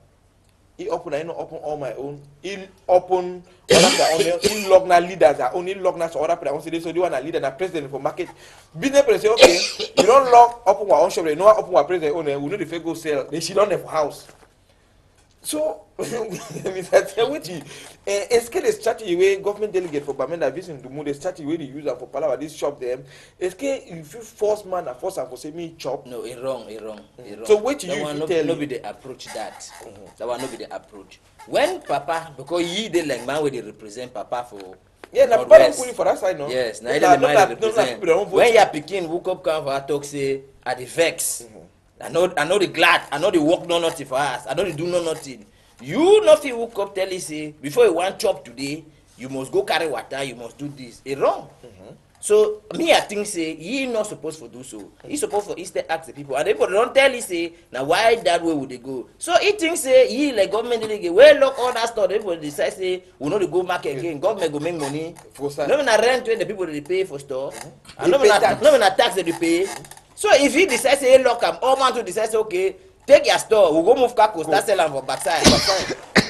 He open them, he not open all my own. He open all of their own. He lock now leaders, their own. He lock now so other people say so they want a leader and president for market. Business person say okay, you don't lock open our own shop, they know open our president own. We know the fake go sell. They she don't have for house. So, Mr. Tewiti, it's the strategy where government delegate for Bamenda visit to move the strategy where they use for Palawa this shop them. It's if you force man and force and for say me chop. No, it's wrong. So wait till that you one tell no be the approach that. That one no be the approach. When Papa, because he dey like man where they represent Papa for. Yeah, now Papa don't put it for that side, no. Yes, now they represent. When your Pekin woke up come for talk say at the vex. I know the glad. I know the work no nothing for us. I know the do no nothing. You nothing woke up tell you say before you want chop today, you must go carry water. You must do this. It's wrong. So me I think say he not supposed to do so. He supposed to instead ask the people, and the people don't tell you say now why that way would they go. So he thinks say he like government delegate well look all that stuff. The people decide say we not to go market again. Government go make money. No na rent when the people they pay for store. And no na tax they pay. So if he decides say lock am, all man to decide say okay, take your store, we go move Kako, start selling for backside.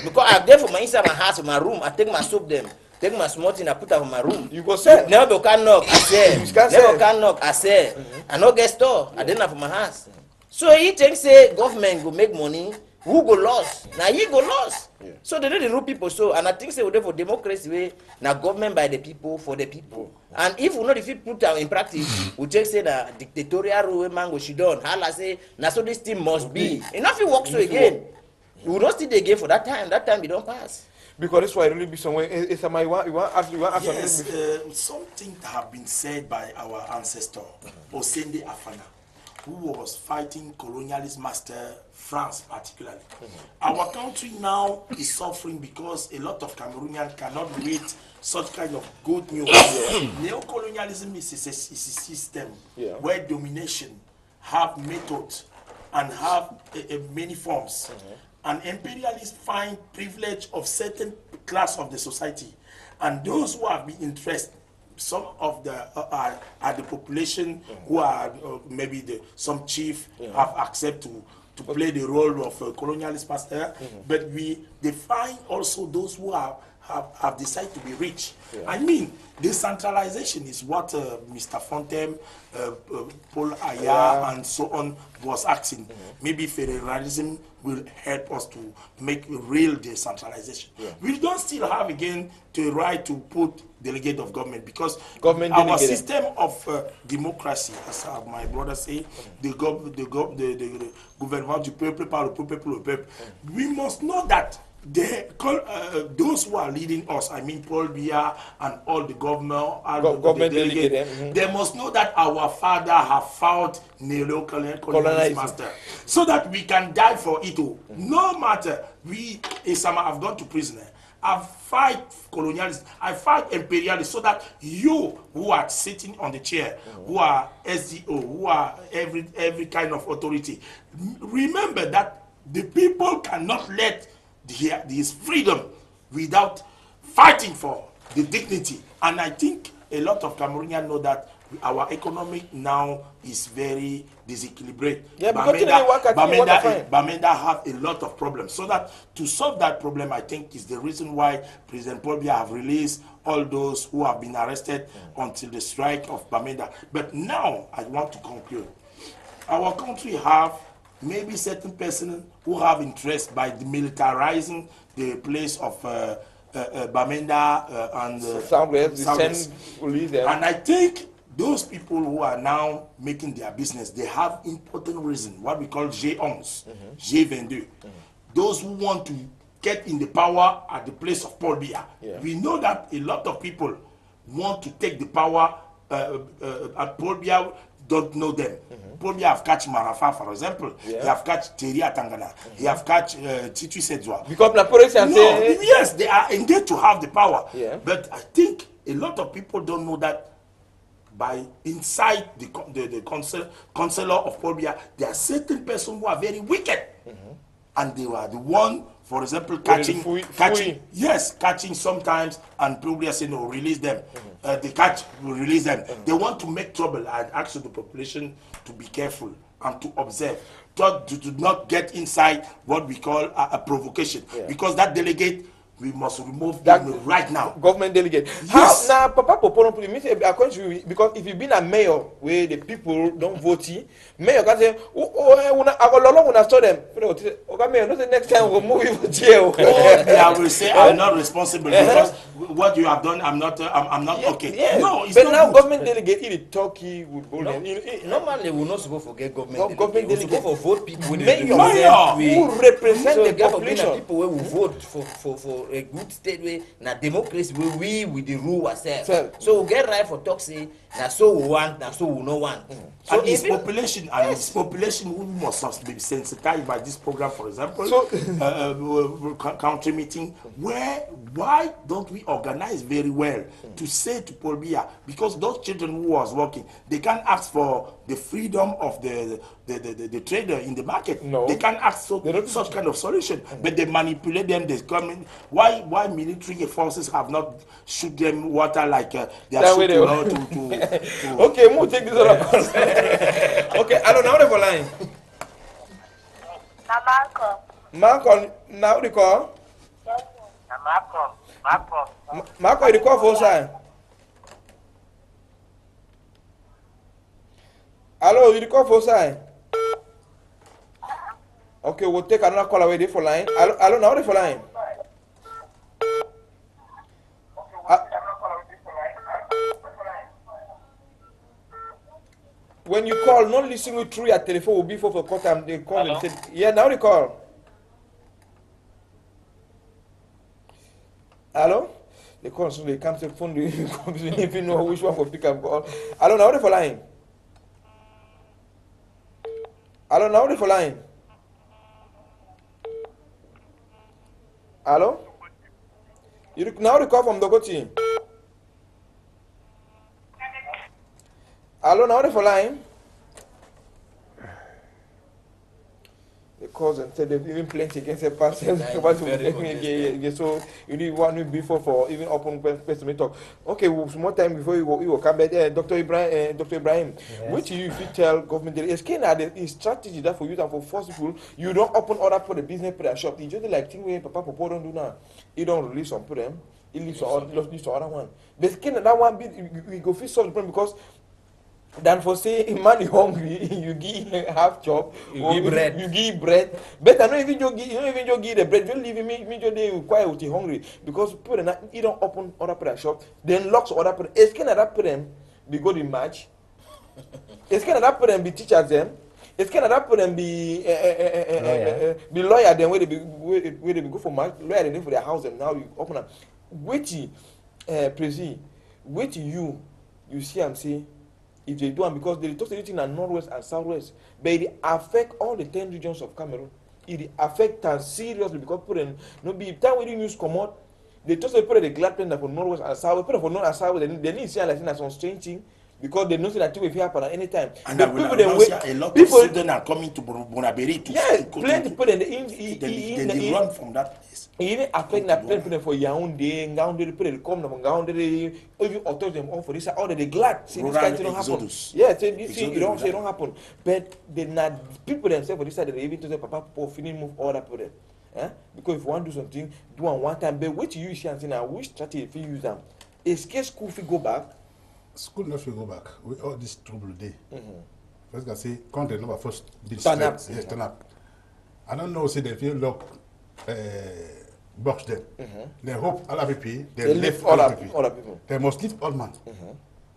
Because I there for my inside my house, my room, I take my soap them, take my small thing, I put them in my room. You go sell. Never can knock, I say. Never can knock, I say. I no get store, I didn't have for my house. So he thinks say government go make money, who go lost? Now he go lost. Yeah. So they need the rule people so, and I think say we dey for democracy way, now government by the people for the people. And if we not if you put out in practice, we take say that dictatorial rule man go she done. Hala say now so this thing must be. Enough it works so again. We will not still the game for that time. That time we don't pass. Because this why it really be somewhere. It's you want ask yes, something that have been said by our ancestor, Osende Afana, who was fighting colonialist master France particularly. Our country now is suffering because a lot of Cameroonians cannot read such kind of good news. Neocolonialism is a system where domination have methods and have many forms. and imperialists find privilege of certain class of the society, and those who have been interested, some of the are the population who are maybe some chief have accepted to play the role of colonialist master, but they find also those who have decided to be rich. I mean, decentralization is what Mr. Fontem, Paul Aya, and so on was asking. Maybe federalism will help us to make real decentralization. We don't still have again the right to put delegate of government, because our system of democracy, as my brother say, the gouvernement du peuple par le peuple, we must know that those who are leading us, I mean Paul Biya and all the government delegates, they must know that our father have fought colonialist master, so that we can die for it all. No matter, Isama have gone to prison. I fight colonialists, I fight imperialists, so that you who are sitting on the chair, who are SDO, who are every kind of authority, remember that the people cannot let this freedom without fighting for the dignity. And I think a lot of Cameroonians know that our economy now is very disequilibrated. Yeah, Bamenda have a lot of problems. So that to solve that problem, I think is the reason why President Paul Biya have released all those who have been arrested until the strike of Bamenda. But now I want to conclude. Our country have maybe certain persons who have interest by militarizing the place of Bamenda and and I think those people who are now making their business, they have important reason, what we call G11, G22. Those who want to get in the power at the place of Paul Biya. We know that a lot of people want to take the power at Paul Biya. Don't know them. Paul Biya have catch Marafa, for example. He have catch Thierry Atangana. He have catch Titu Sedzwa. Because the police say yes, they are engaged to have the power. But I think a lot of people don't know that by inside the councillor of Paul Biya, there are certain persons who are very wicked, and they were the one, for example, catching sometimes, and Paul say no, release them. They catch, will release them. They want to make trouble. I ask the population to be careful and to observe, to not get inside what we call a provocation, because that delegate, we must remove that right now. Government delegate. Yes. Now, Papa Popolo, because if you've been a mayor where the people don't vote, mayor can say, I saw them. Okay, not the next time we'll move you to jail. I will say I'm not responsible because what you have done, I'm not okay. Yeah. No, it's but not now good. government delegate in Turkey would vote. Normally, we're not supposed to forget government delegate. We're supposed to vote people who represent the population. People who will vote for a good state way, na democracy we with the rule ourselves. So we get right for talk say na so we want, na so we no want. So and its population who must be sensitized by this program, for example, country meeting, why don't we organize very well to say to Paul Biya, because those children who was working, they can't ask for the freedom of the trader in the market. No. They can't ask such kind of solution, but they manipulate them. They come in. Why military forces have not shoot them water like they are shooting to okay, we'll take this other call. Okay, I don't know the line. Marco, now the call. Marco, the call for sign. Hello, you the call for sign. Okay, we'll take another call away there for line. Hello, now the for line. When you call, not listening through your telephone will be for call time. They call and say, yeah, now they call. Hello? They call, so they come to the phone, they don't even know which one will pick up call. Hello, now they for line. Hello, now they for line. Hello? You now they call from Dogoti. Hello, now they for line. cause and said they've even plenty against a person. So you need 1 week before for even open person to talk. Okay, well, some more time before you will come back. Dr. Ibrahim, yes. Which you if you tell government there is kind of strategy that for you and for force people, you don't open order for the business for their shop. You just like thing where Papa Popo don't do now. You don't release some for them. He leaves the other one. But kind of that one bit we go fix solve the problem because than for say man is hungry, you give half chop, you give bread. But I don't even just give the bread. You leave me just they quiet with hungry because people you don't open other prayer shop, then locks other prayer. It's kind of that them be go in match. It's kind of that them be teachers them. It's kind of that them be lawyer them where they be go for match lawyer them for their house and now you open up. Wait, Prezi, wait you see and say. If they do it because they talk anything in northwest and southwest, but it affect all the 10 regions of Cameroon. It affect us seriously because people no be time when the news come out, they talk about the glad plan for northwest and south. People for north and south they need to see like some strange thing because they know that thing will happen at any time. And the people they wait. A lot of students are coming to Bonaberi to plenty people they run from that place. Even affect that people for Yaoundé, people come from Yaoundé, even authors them all for this, all they glad see this kind of thing don't happen. Yeah, say this thing don't happen. But they not people themselves for this side they even to say Papa Popo finish move all that for them. Because if you want to do something, do one time. But wait till you see and say now which strategy if you use them. Is case school if go back? School not will go back with all this trouble day. First, I say country number first be turn up. Yes, turn up. I don't know. Say they feel lock box them. They hope other people they live other people. They must leave all man.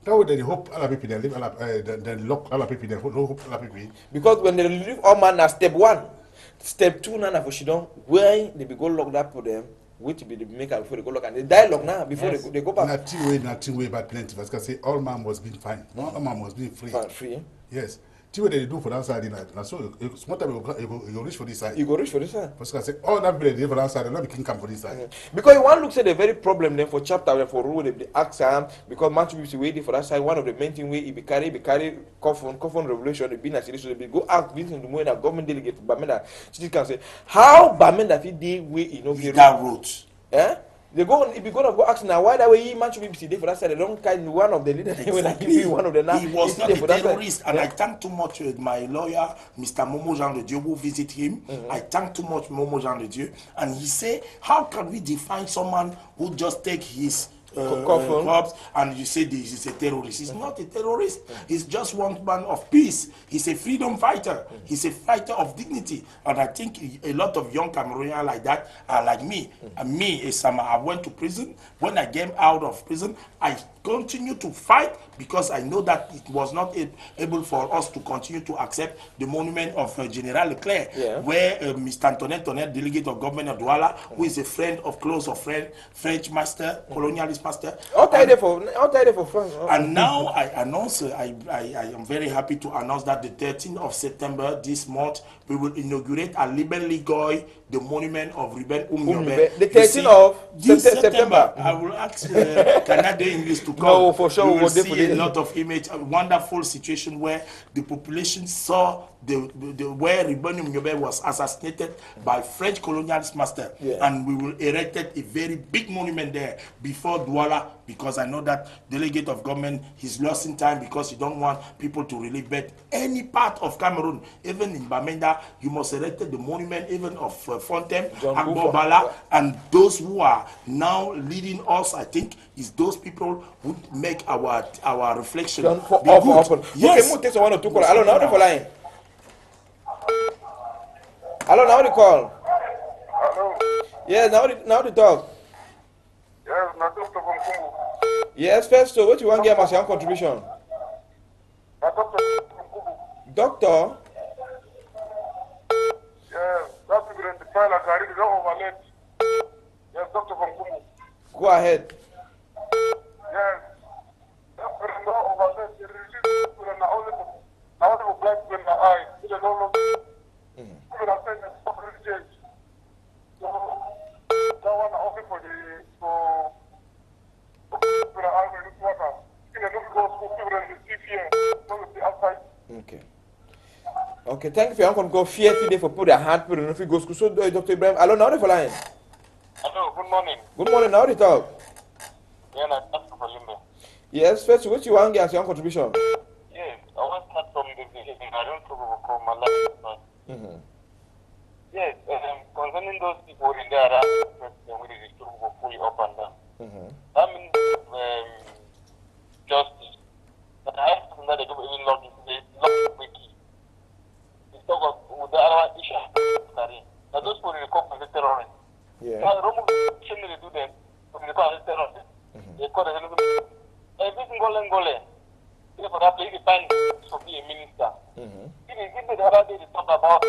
That way they hope other people they live they lock other people. They hope other people. Because when they leave all man, that's step 1. Step 2 now for she don't where they be go locked up for them. Wait to be the maker before they go look and they dialogue now before they go back. Nothing way but plenty. Because I say all man was being fine. All man was being free. Free. Yes. See what they do for that side in that. So small time you reach for this side. You go reach for this side. Because I say all that people they for that side, they not be come for this side. Because you want to look at the very problem then for chapter for rule they ask because much people waiting for that side. One of the main thing way it be carry coffin revolution, the business so they go ask this in the way that government delegate to Bamenda. She can say how Bamenda fit dey way that route. They go if you gonna go ask now why that way he man should be there for that side. They don't kind one of the leaders exactly. One of the now. He was not a terrorist, and I thank too much my lawyer, Mr. Momo Jean de Dieu, who visit him. I thank too much Momo Jean de Dieu, and he say, how can we define someone who just take his corpse and you say this is a terrorist? He's not a terrorist. He's just one man of peace. He's a freedom fighter. He's a fighter of dignity. And I think a lot of young Cameroonians like that are like me. And me, Esama, I went to prison. When I came out of prison, I continue to fight because I know that it was not able for us to continue to accept the monument of General Leclerc, where Mr. Antoinette Tonnerre, delegate of government of Douala, who is a friend of close of French master, colonialist master. And now I announce, I am very happy to announce that the 13th of September this month, we will inaugurate at Liben Ligoy, the monument of Ruben Umnyobe. The 13th of September. I will ask Canada English to come. No, for sure. We will see a lot of image, a wonderful situation where the population saw where Ruben Umnyobe was assassinated by French colonialist master. And we will erect a very big monument there before Douala, because I know that delegate of government is lost in time because you don't want people to really bet any part of Cameroon, even in Bamenda, you must erect the monument even of Fontem, Agbo Bala, and those who are now leading us, I think, is those people who make our reflection be good. Yes. Okay, take one or two calls. Hello, now the line. Hello, now the call. Hello. Yeah, now the talk. Yes, na Dr. from Kumbu. Yes, first, so what you want to give us your contribution? Na Dr. from Kumbu. Doctor? Yes, that's the grand file I carried it overlaid. Yes, Dr. from Kumbu. Go ahead. Yes. That's the overlaid. The release and I want to black in my eye. It is all of even I said it's already changed. So that one I offer for the Okay, thank you for your uncle. Go fear today for put a hand put in if you go school. So Dr. Ibrahim, hello, now for line. Hello, good morning. Good morning, now they talk. Yeah, that's for Limbe. Yes, first what you want to get your contribution? Yes, I want to start from the beginning. I don't know from my life. Yes, concerning those people in there, we need to go fully up and down. I mean, justice. But I have to know that they don't even log wiki. It's talk of the other issue. Now those people in the court of the terrorists. Yeah. Now, Roman they do them from the court of the terrorists. They call it every Ngole. For that, they find to be a minister. Even the other day, they talk about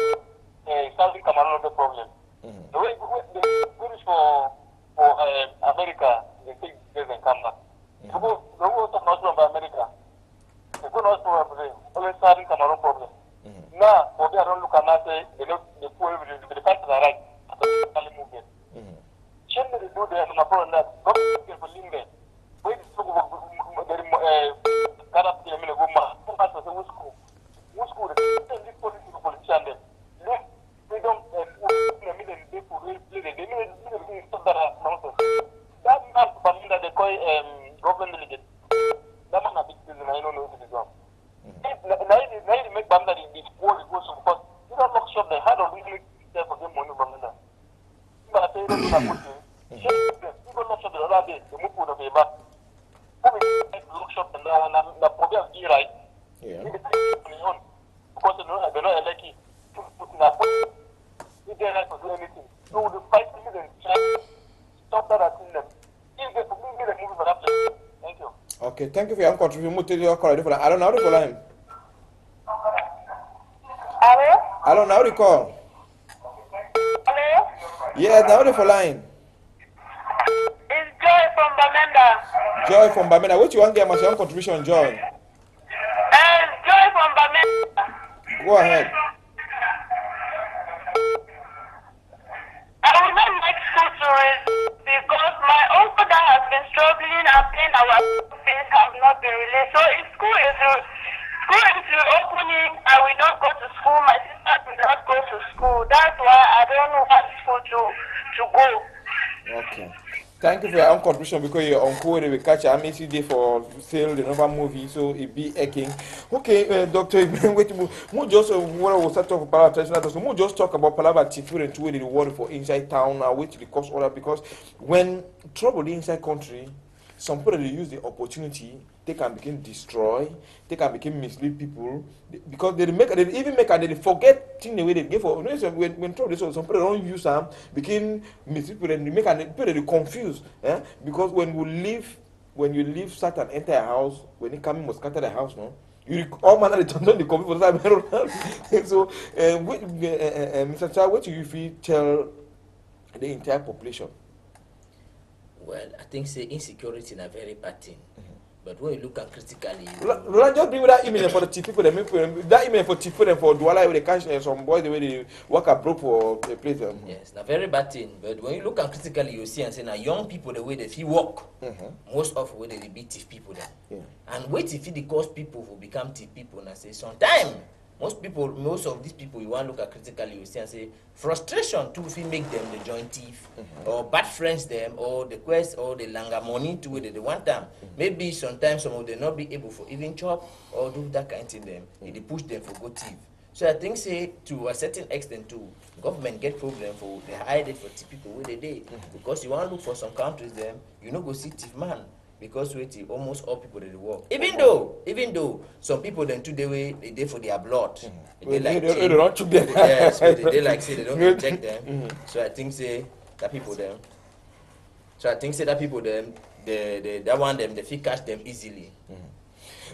solving Cameroon the problem. The way the British for America, they take this and come back. The whole talk of America. They go not for always solving Cameroon problem. Now, for they don't look at that, they don't the fact that right. Movement. Shouldn't they do that? My problem that government for Limbe. Where is the politician freedom that man that they call government delegate. That man a big business, I don't know what it is. Now you make Bam that it goes because you don't lock shop there. How do we make there for them money from there? But I say that's not good. You go lock shop the other day, the move would have been back. Look shop and the problem is right. Yeah. Because they're not elected to put in a point. If they're not to do anything, so the 5 million stop that at them. If they get a movie for that place. Thank you. Okay, thank you for your contribution. Move to your call. I don't know how to call him. Hello? Hello, now the call. Hello? Yeah, now the line. It's Joy from Bamenda. Joy from Bamenda. What you want to get your contribution, Joy? Joy from Bamenda. Go ahead. I would not like school to resume because my uncle that has been struggling and paying our fees have not been released. So if school is opening and we don't go to school, my sister will not go to school. That's why I don't know what school to go. Okay. Thank you for your own contribution because your uncle will catch a message day for sale the novel movie, so it be aching. Okay, Doctor, wait, we just what we start talk about traditional doctors. We just talk about Palava Tifu and two the word for inside town and wait to the cost order because when trouble the inside country, some people they use the opportunity, they can begin destroy, they can begin mislead people because they forget thing the way they give for when trouble so some people don't use them, begin mislead people and they make people they confused. Because when you leave certain enter a house, when you come in must enter the house, no? You all manner of turn the computer. So Mr. Child, what do you feel tell the entire population? Well, I think say insecurity is a very bad thing. But when you look at critically, Roland, just bring that email for the people. That email for people and for Douala with the cash and some boys the way they work abroad for the place. Yes, a very bad thing. But when you look at critically, you see and say now young people the way they feel work, most of where they be thief people then. Yeah. And wait if the cause people who become thief people and say sometimes most of these people you want to look at critically, you see and say frustration to make them the joint thief or bad friends them or the quest or the longer money to where they want them. Maybe sometimes some of them not be able for even chop or do that kind of thing them. They push them for good thief. So I think say to a certain extent too, government get problem for they hide it for thief people where they did. Because you want to look for some countries them, you know go see thief man. Because almost all people they work. Even though some people then today they dey for their blood. They don't took them. Yes, they like say they don't inject them. So I think say that people them. They want them they feel catch them easily.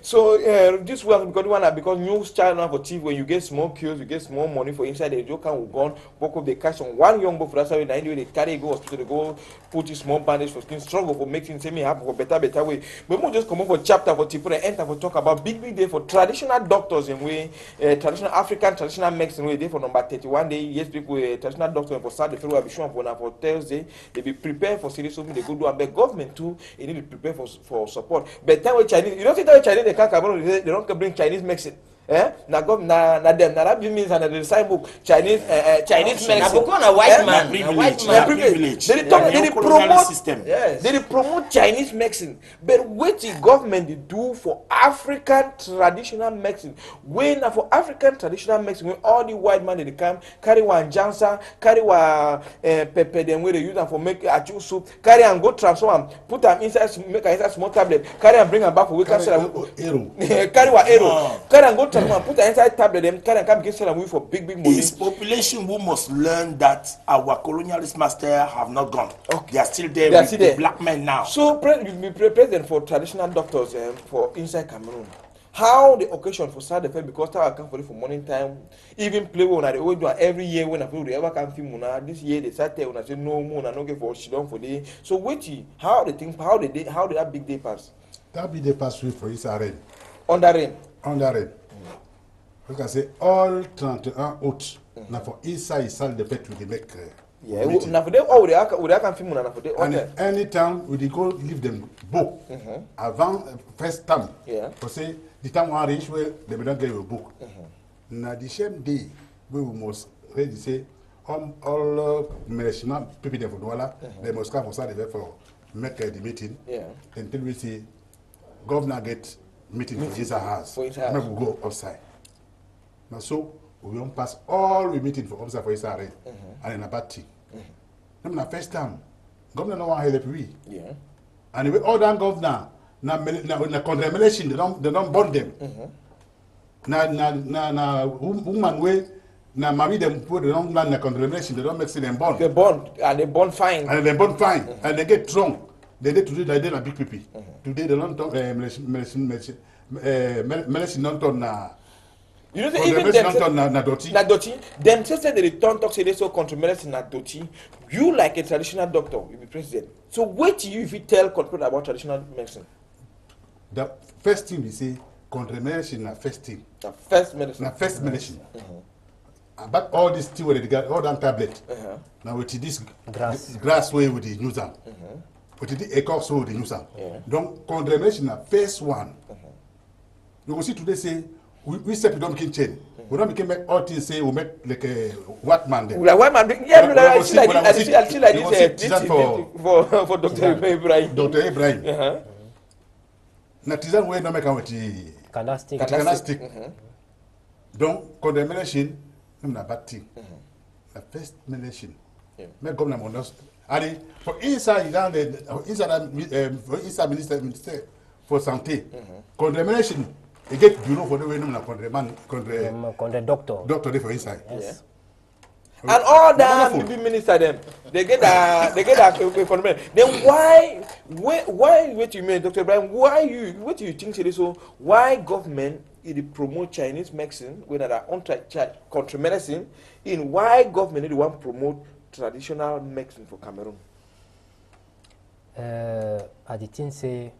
So this one because news channel for TV when you get small kills, you get small money for inside the joke and gone, book of the cash on one young boy for that's how they carry go hospital, they go put a small bandage for skin, struggle for making things happen for better way. But we just come up for chapter for people and enter for talk about big day for traditional doctors in way, traditional African traditional medicine way day for number 31 day. Yes, people traditional doctors for Saturday, February be sure for Thursday, they be prepared for serious something they go do and the government too, they need to prepare for support. But time with Chinese, you don't think that Chinese they don't bring Chinese medicine. Na them na that means and the sign book Chinese medicine. Na because na white man, privilege. They promote system. Yes. They promote Chinese medicine, but what the government they do for African traditional medicine? When for African traditional medicine, when all the white man they come carry one jansa, carry one pepper, them where they use them for make achu soup, carry and go transform, put them inside, make inside small tablet, carry and bring them back for we can sell them. Carry one arrow, carry and go. Put the inside tablet, them carry and come get sell them for big money. It's population who must learn that our colonialist master have not gone. Okay. They are still there. They are still there. Black men now. So you be president for traditional doctors for inside Cameroon. How the occasion for start the film because I come for it for morning time, even play when they always do every year when I feel they ever come film this year they start there when I say no more I no get for she done for day. So wait, how did that big day pass? That big day pass for Issa rain. Under rain. Under rain. You can say all 31 out. Now for Issa the pet with the make. Yeah, now for them all they can film now for them. And anytime we go leave them book avant first time. Yeah. For say the time one reach where they will not get your book. Now the same day we must ready say all medicine people there for Douala they must come for Saturday for make the meeting. Yeah. Until we see governor get meeting for Issa house. For Issa house. We go outside. Now so we don't pass all we meeting for officer for Issa rain and in a bad thing. The first time governor no want help we. Yeah. And we all that governor na condemnation they don't burn them. Na woman way na marry them put they don't land na condemnation they don't make them burn. They burn and they burn fine. And they burn fine and they get drunk. They did today they na big people. Today they don't talk medicine don't turn na. You know, even them them say they return talk say they so country medicine na doti. You like a traditional doctor, you be president. So wait till you if you tell people about traditional medicine. The first thing we say, country medicine na first thing. The first medicine. Na first medicine. But all this tea where they got all that tablet. Now with this grass way with the use them. With the ecox way with the use them. Donc country medicine na first one. You will see today say we say we don't become chain. We don't become all things say we make like a white man there. Like white man, yeah, I see like this for Dr. Ibrahim. Dr. Ibrahim. Natizan way no make with the canastic. Donc condemnation, na bad thing. The first medicine. Make government must. And for inside minister for santé, condemnation. You get bureau for the way no contre doctor for inside. Yes. And all that BB minister them they get that for them. Then why what you mean Dr. Ibrahim what do you think say so why government it promote Chinese medicine when they are on country medicine in why government they want promote traditional medicine for Cameroon? I didn't say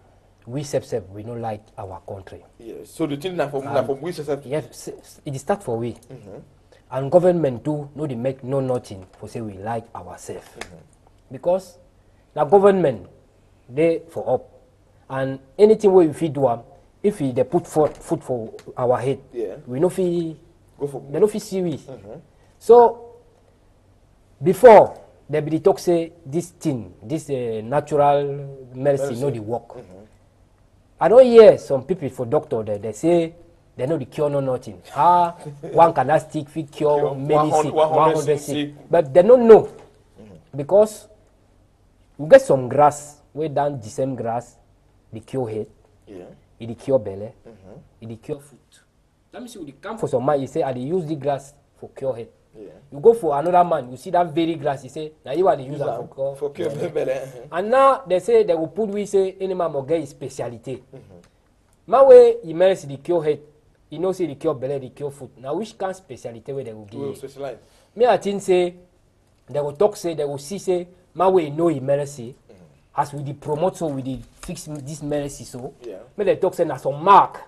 we we don't like our country. Yes. So the thing now from we yes, it start for we. And government do no they make no nothing for say we like ourselves. Because the government they for up and anything we feed do if they put foot for our head, we no fee go for they no fee see we. So before they be talk say this thing, this natural medicine no the work. I don't hear some people for doctor they say they know the cure no nothing. One canastic fit cure many sick, 100 sick. But they don't know. Because you get some grass, way down the same grass, the cure head, it cure belly, it cure foot. Let me see when you come for some man, you say, I use the grass for cure head. You go for another man, you see that very grass, you say, now you want to use that for cure belly. And now they say they will put we say any man will get his speciality. My way he manage the cure head, he knows the cure belly, the cure foot. Now which kind of speciality where they will give? Specialize. Me I think say they will talk say they will see say my way know he manage as we the promote so we the fix this medicine so. Me they talk say na some mark.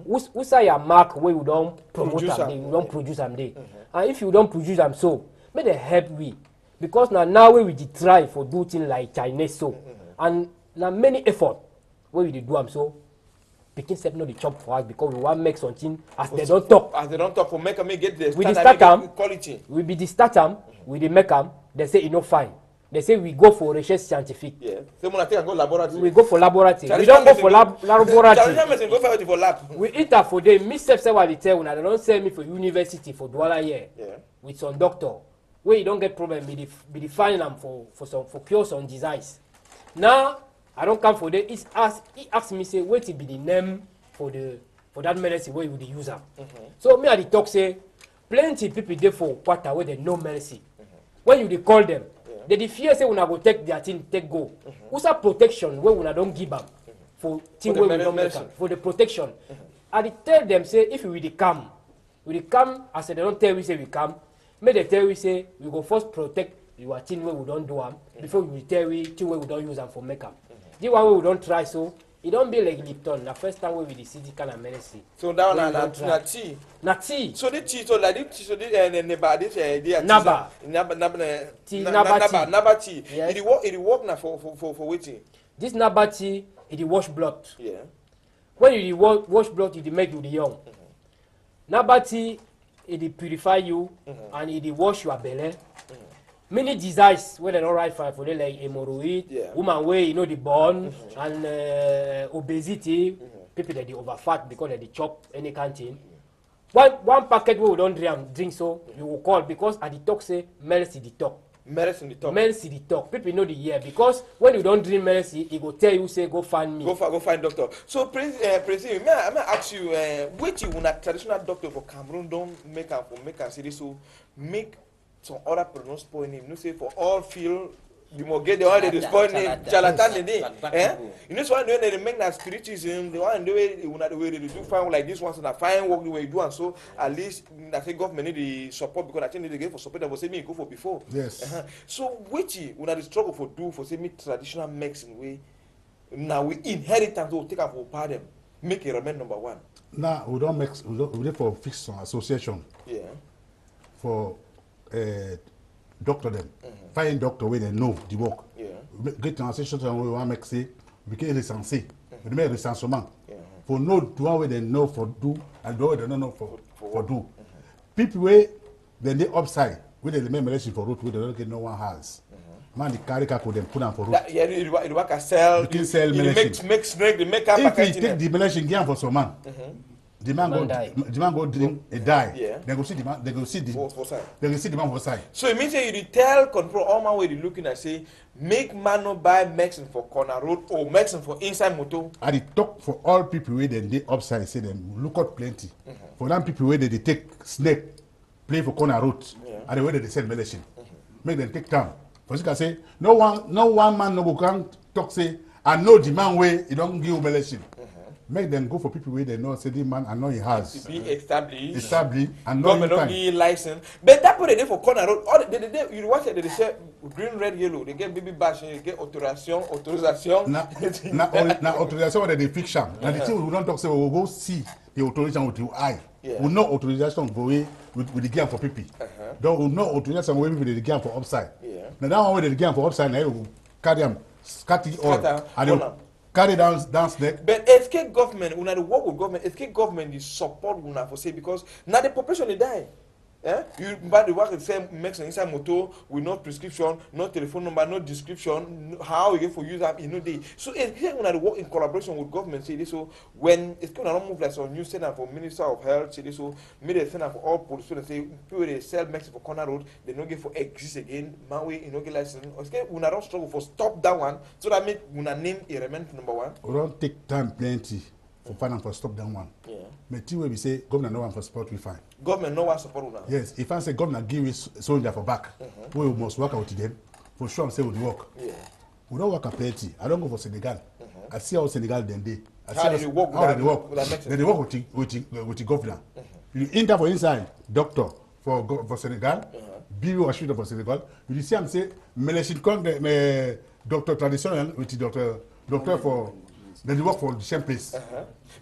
Who say your mark where you don't promote them, you don't produce them there. And if you don't produce them so, may they help we. Because now we try for do things like Chinese so. And now many effort where we do them so, picking step no the chop for us because we want to make something as they don't talk. As they don't talk, for make me get the We the standard, start make it quality. We be the start them, we the make them. They say it no fine. They say we go for research scientific. Yeah. So when I take and go laboratory. We go for laboratory. We don't go for laboratory. Go for lab. We enter for them. Me step say what they tell when they don't send me for university for Douala here. Yeah. With some doctor. Where you don't get problem, be defining them for cure some disease. Now I don't come for them. He asked me say what it be the name for that medicine where you would use them. So me at the talk say plenty people there for quarter where they know medicine. When you dey call them. They fear say una go take their thing, take go. Who's a protection where una don't give them for thing where we don't make them, for the protection. I tell them say if we dey come as they don't tell we say we come, may they tell we say we go first protect your thing where we don't do them before we tell we thing where we don't use them for make them. The one where we don't try so. It don't be like Lipton. The first time we see the kind of medicine. So that one na tea. Na tea. So the tea, so like the tea, so the neba tea. Yes. It work now for waiting. This naba tea, it wash blood. Yeah. When you wash blood, it make you the young. Naba tea, it purify you and it wash your belly. Many diseases where they don't right for them like hemorrhoid, woman way the bone and obesity, people that they overfat because they chop any kind of thing. One packet where we don't drink so you will call because at the talk say medicine the talk. Medicine the talk. Medicine the talk. People know the year because when you don't drink medicine, it will tell you say go find me. Go find doctor. So President, may I ask you, which you a traditional doctor for Cameroon don't make a series so make some other pronouns spoil him. You say for all field, you must get the one that is spoil him. Charlatan eh? You know, so when they make that spiritism, the one the way they do find like this one, so that fine work the way you do, and so at least I think government need the support because I think they get for support that was say me go for before. Yes. So which when the struggle for do for say me traditional medicine way, now we inheritance will take up for pardon, make it remain number one. Now we don't make we need for fix some association. Yeah. For doctor them. Find doctor where they know the work. Yeah. Get an association we want make say we can recensé. We make recensement. For know the one where they know for do and the one they don't know for do. People where they upside where they make medicine for road where they don't get no one has. Man, the carry for them put them for road. Yeah, it work a sell. You can sell medicine. Make snake, they make up. If you take the medicine give for some man. The man go drink a die. Yeah. They go see the man. They go see the. For side. They go see the man for side. So it means that you tell control all man where they looking and say make man no buy medicine for corner road or medicine for inside motor. I dey talk for all people where they upside say them look out plenty. For them people where they take snake play for corner road and the way they sell medicine. Make them take time. For you can say no one man no go come talk say I know the man way he don't give medicine. Make them go for people where they know say the man I know he has. To be established and government don't give license. But that put they for corner road. All they you watch it, they say green, red, yellow. They get baby bash, they get authorization. Na authorization where they fiction. And the thing we don't talk say we will go see the authorization with your eye. Yeah. We know authorization go away with the game for people. Don't we know authorization where people the game for upside. Yeah. Now that one where the game for upside now you carry them scatter all and they carry down snake. But SK government, when they work with government, SK government is support una for say because now the population they die. Eh? You buy the work the same medicine inside motor with no prescription, no telephone number, no description, how you get for use app, day. So it's when they work in collaboration with government, say this so when it's gonna not move like some new center for Minister of Health, say this so made a center for all police so they say people they sell medicine for corner road, they don't get for exist again, man way you know get license. Okay, we not struggle for stop that one so that make una name a remain number one. We don't take time plenty for finance for stop that one. Yeah. But till we say government no one for support we find. Government no one support una. Yes, if I say government give us soldier for back, we must work out with them. For sure, I'm saying we work. Yeah. We don't work a plenty. I don't go for Senegal. I see how Senegal then they. How they work? How they work? They work with the governor. You enter for inside doctor for Senegal. Bill or shooter for Senegal. You see, I'm saying, medicine con doctor traditional with the doctor for Then they work for the same place.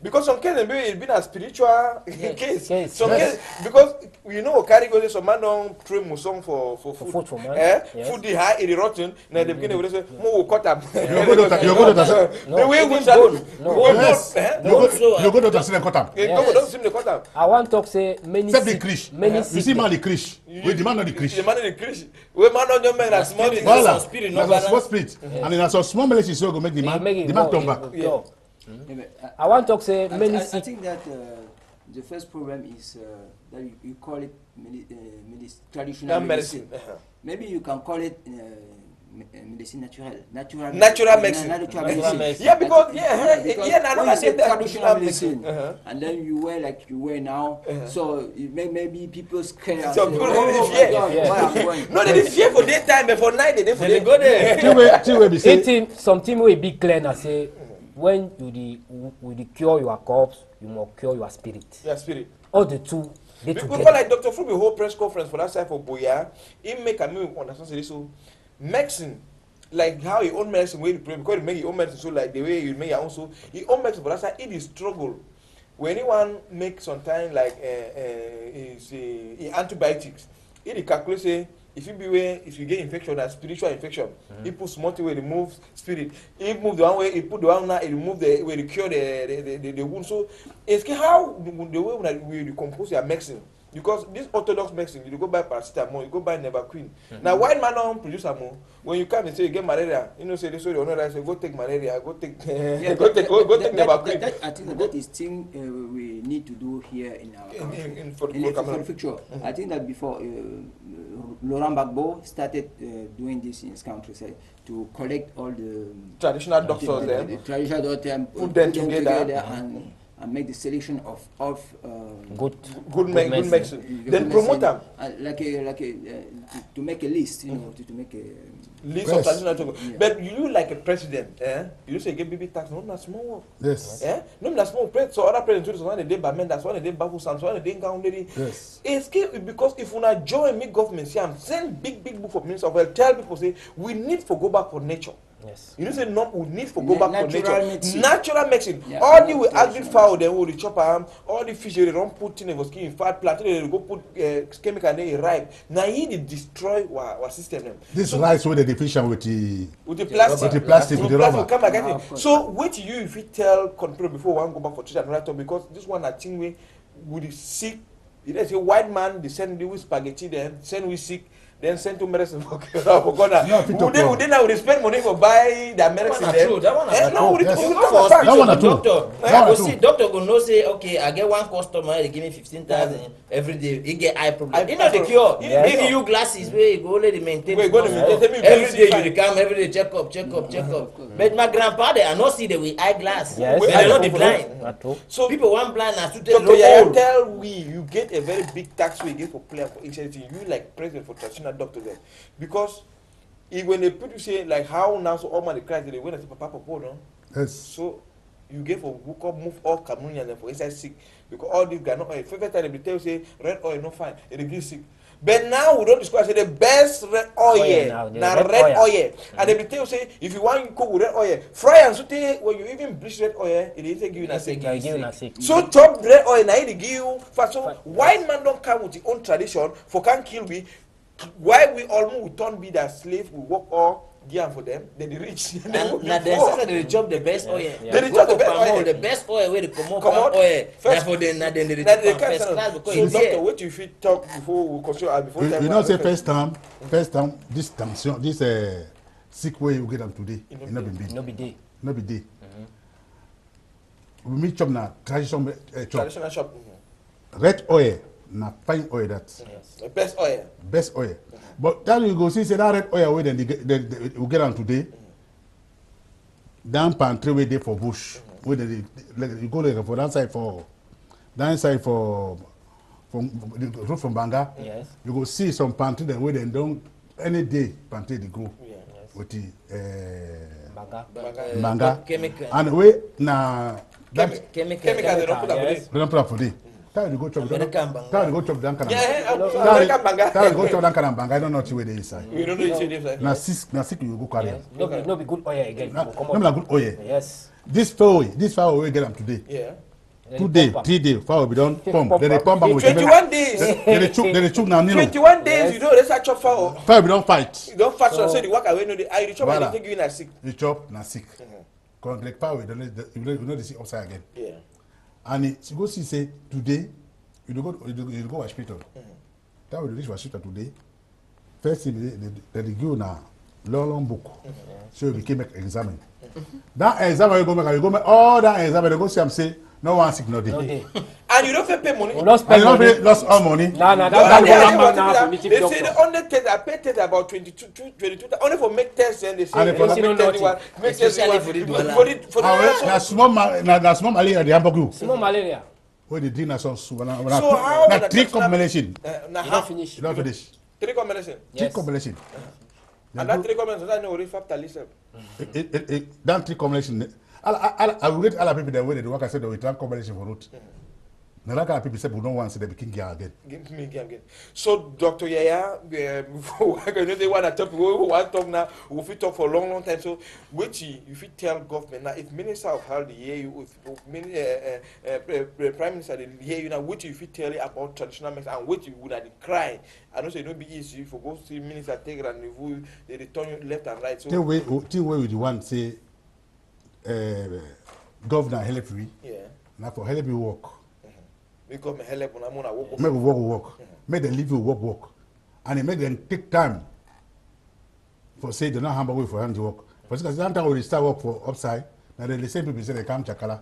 Because some cases maybe it's been a spiritual case. Some Yes. case because you know carry go some man don't train musong for food. food for man. Yes. Food the high in the rotten. Now they begin to say mo cut am. You go to The way we Even shall bone. Yes. You go to see them cut am. Go don't see the cut am. I want to talk say many Except the sick, krish. many You sick see man the krish. We demand on the The krish. man in the Chris. We man on your man as small thing. Well, Voilà. spirit, no That's a small balance. split. And then as a small message so go make the man turn back. Yeah. I want to talk say many I sick. think that the first problem is that you call it traditional medicine. Maybe you can call it medicine naturelle. Natural medicine. Natural medicine. medicine. Yeah, because When you say traditional medicine, Uh-huh. and then you wear like you wear now, so it maybe people scare. and So say, people "Oh really my fear." God, Yeah. where I'm going?" No, they didn't fear for daytime, but for night they did for They day. go there. Till we be say Eating something will be clear and say when you cure your corpse, you must cure your spirit. Yeah, spirit. All the two they We together. call like Dr. Fruby whole press conference for that side for Boya. He make a new understand this so medicine. Like how he own medicine way to pray because he make his own medicine so like the way you make your own so he own medicine for that side it is struggle. When anyone make sometimes like antibiotics, it calculate say if you get infection that spiritual infection, he put small thing where it removes spirit. He move the one way, he put the one now, he remove the where to cure the wound. So it's how the way we decompose your medicine. Because this orthodox medicine, you go buy paracetamol, you go buy Nevaquin. Now, white man don't produce more. When you come and say you get malaria, you know, say this way, you know, say go take malaria, go take, go take Nevaquin. I think that is thing we need to do here in our country. For the future. I think that before Laurent Gbagbo started doing this in his country, say, to collect all the traditional doctors the then traditional doctors and put them together. And make the selection of good medicine. Then promote them. To make a list, you know, to make a list of traditional doctors. Yeah. But you like a president, you say get baby tax, no, not small. yes. No, not small. So other presidents, one they by men, that's one they babu some, one they down lady. Yes. It's because if you not join me government, see, I'm send big book for minister of health. Tell people say we need to go back for nature. Yes. You know say no, we need to go back for nature. Medicine. Natural medicine. Yeah, All the we natural agri fowl, then we chop am. All the fish they don't put in the skin, fat plant, they go put chemical and they ripe. Now he destroy our system. Them. This rice with the deficient with the plastic, with the rubber. Come again. So wait till you if you tell control before one go back for teacher and because this one I think we would sick. There's a white man they send with spaghetti then send we sick. Then send to medicine for Ghana. Who they now spend money for buy the medicine there? That one are No, true. we You go go for for hospital, That one are true. doctor. That one Go are see true. doctor go know say okay, I get one customer, they give me 15,000 every day. He get eye problem. You know the cure. Yes. Give you glasses where you go let it maintain. Wait, go to maintain. Tell me Every you day fine. you dey come, every day check up. But my grandpa they I not see them with eyeglass. Yes. But they not the blind. Not true. So People want blind as to Dr. tell Yaya, tell we you get a very big tax we get for player for insurance. You like president for traditional doctor there because when they put you say like how now so all man the cry they when they say papa no. Yes. So you get for who come move all Cameroonians for inside sick because all these guys no oil. Favorite time they tell you say red oil no fine, they give sick. But now we don't discuss say the best red oil now red oil. And they tell you say if you want to cook with red oil, fry and saute when you even bleach red oil, it is give you a sick. So top red oil now they give you fast. So white man don't come with his own tradition for can kill we. Why we almost we turn be that slave, we work all gear for them, then the rich. Now they chop the best oil. They chop the best oil. The best oil where they come out oil. First For them, then they Now chop first class because so it's doctor, there. what you fit talk before we consider before time. You know say first time this tension this sick way you get them today. It not be big. No be day. No be day. We meet chop na traditional chop. Traditional shop. Red oil na fine oil that. The best oil. Best oil. But then you go see say that red oil wey dem we get am today. Down pantry wey dey for bush. Wey dem you go like for that side for from the road from Banga. Yes. You go see some pantry dem wey dem don any day pantry dey grow. Yes. With the Baga. manga. Chemical. And we na that Chemical. Chemical they don't put up Yes. we don put am for day. Tell you go chop. American banga. Tell you go chop down kana. Yeah, American banga. Tell you go chop down kana banga. I don't know where they inside. We don't know you say this. Na six you go carry. Yes. No be good oil again. Na Come no on. na good oil. Yes. this fowl we get them today. Yeah. 2 days, 3 days, fowl be done pump. Then they pump back with 21 days. Then they chook now. 21 days, you know, let's chop fowl. Fowl be don't fight. You don't fight, so the work away, no, the chop and they take you in a sick. You chop na sick. Because the fowl, you know they see upside again. Yeah. And you go see, say, today, you go hospital. That will reach hospital today. First thing, they give na long book. So you became examine. That exam you go make all that exam, they go see and say, no one sick, no day. And you don't pay money. We don't spend money. You don't lost all money. No, They say the only test, I pay test about 22, only for make tests, and they say, And for make test one, make test one, for na small malaria, they have a Small malaria. where they drink na some soup. So how na 3 combination. You don't finish. You don't finish. 3 combination. 3 combination. And that 3 combination, I know already factor listen. That 3 combination. I will get all the people that way they work. I said they will try combination for root. Now that kind of people say we don't want to see the king again. Give me again. So Dr. Yaya, before I know they want to talk, we want to talk now. We fit talk for a long time. So which if you tell government now, if Minister of Health hear you, if Prime Minister they hear you now, which if you tell you about traditional medicine and which you would have cry. I know say it don't be easy for go see Minister take rendezvous, they return you left and right. So Till way with the one say governor help free. yeah. Now for help you work. Because me help when I'm on a work. Make work. Make them leave you work. And it make them take time for say they don't have a way for them to work. For instance, sometimes when they start work for upside, now the same people say they come Chakala.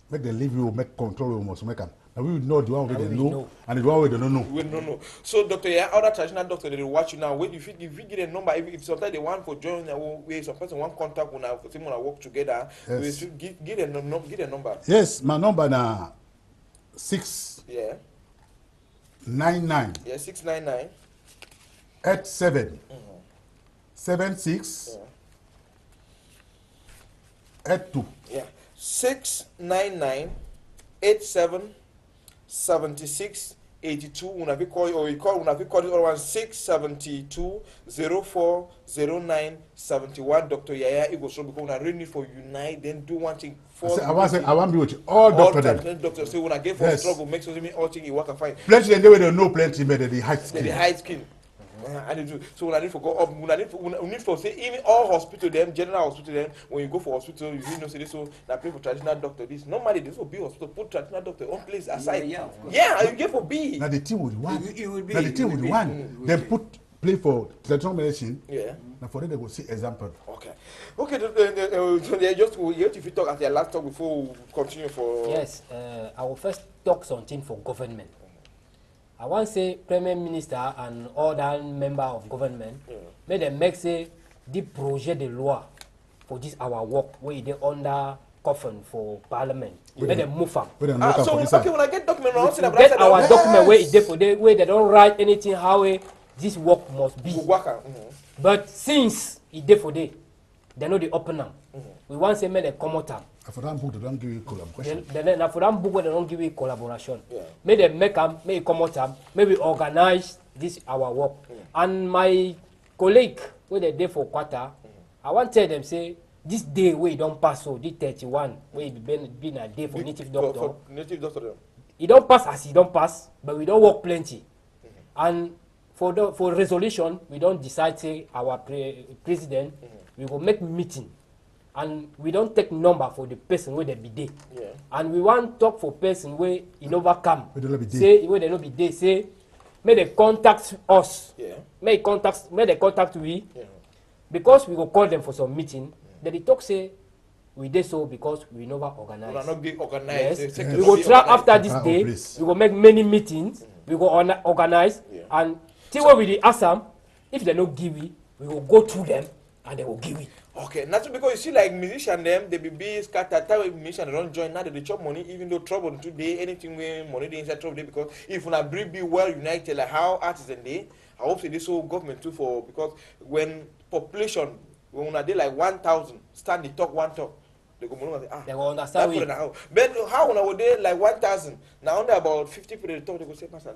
Make them leave you, make control you must make them. Now we know the one way they know and the one way they don't know. We don't know. So Dr. Yeah, other traditional doctor they will watch you now. Wait, if you get a number, if sometimes they want for join way some person want contact when for them wanna work together, we should get a number. Yes, my number now 6 Yeah. 99 Yeah, 699 87 76 82. Yeah. 699 87 76 82. When we call or we call when we call it all 672 04 09 71. Dr. Yaya Igosro because when I really need for unite, then do one thing for I want to be with you. All doctors. Doctors say when I get for struggle, make sure me all thing you work and find. Plenty they don't know plenty, but they high skin. The high skin. I need to. So when I need for go up, when I need for say even all hospital them, general hospital them, when you go for hospital, you know say this so that pay for traditional doctor. This normally this will be hospital put traditional doctor on place aside. Yeah, you get for B. Now the team would want. Now the team would want. Then play for traditional medicine. Yeah. Now for them they will see example. Okay. Just if you talk at your last talk before we continue for. Yes, I will first talk something for government. I want to say Premier Minister and other member of government may them make say the projet de loi for this our work where they under coffin for parliament. May them move am. So okay, when I get document, get our document where it for the where they don't write anything how this work must be. But since it dey for day, they know the open now. We want to say may they come out. For that book, they don't give you collaboration. Then for that book, they don't give you collaboration. May they make them, may it come out, may we organize this our work. And my colleague, where they day for quarter, I want to tell them say this day we don't pass so this 31 where it been a day for native doctor. For native doctor. It don't pass as it don't pass, but we don't work plenty. And for resolution, we don't decide say our president we will make meeting. And we don't take number for the person where they be there. Yeah. And we want talk for person where he never come. Say where they no be there. Say, may they contact us. Yeah. May they contact we. Yeah. Because we will call them for some meeting. Then they talk say we did so because we never organize. We not be organized. Yes. We will try after this day. We will make many meetings. We will organize and till where we the ask them, if they don't give it, we will go through them and they will give it. Okay, that's because you see like musician them, they be scattered. Time musician don't join now they chop money even though trouble today anything where money they inside trouble because if una be well united like how artists and they, I hope this whole government too for because when population when una dey like 1,000 stand the talk one talk They go and say, they will understand we. But how on they like 1,000? Now only about 50 people they talk. They go say, Master,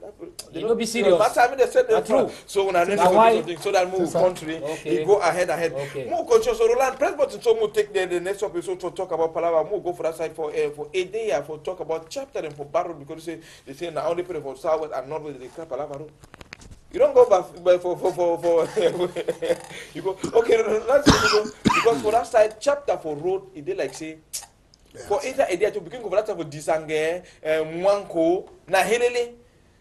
they don't be serious. Master, I mean they said true. So when I need something, so that move country, he go ahead. Move control. So Roland, press button. So move take the next episode to talk about Palava. Move go for that side for a day for talk about chapter and for Barrow because they say now only people for Southwest and Northwest they crap Palava road. You don't go back for you go okay. Let's go because for that side chapter for road it did like say for either idea to begin go for that for Disange, Mwanko, na Helele.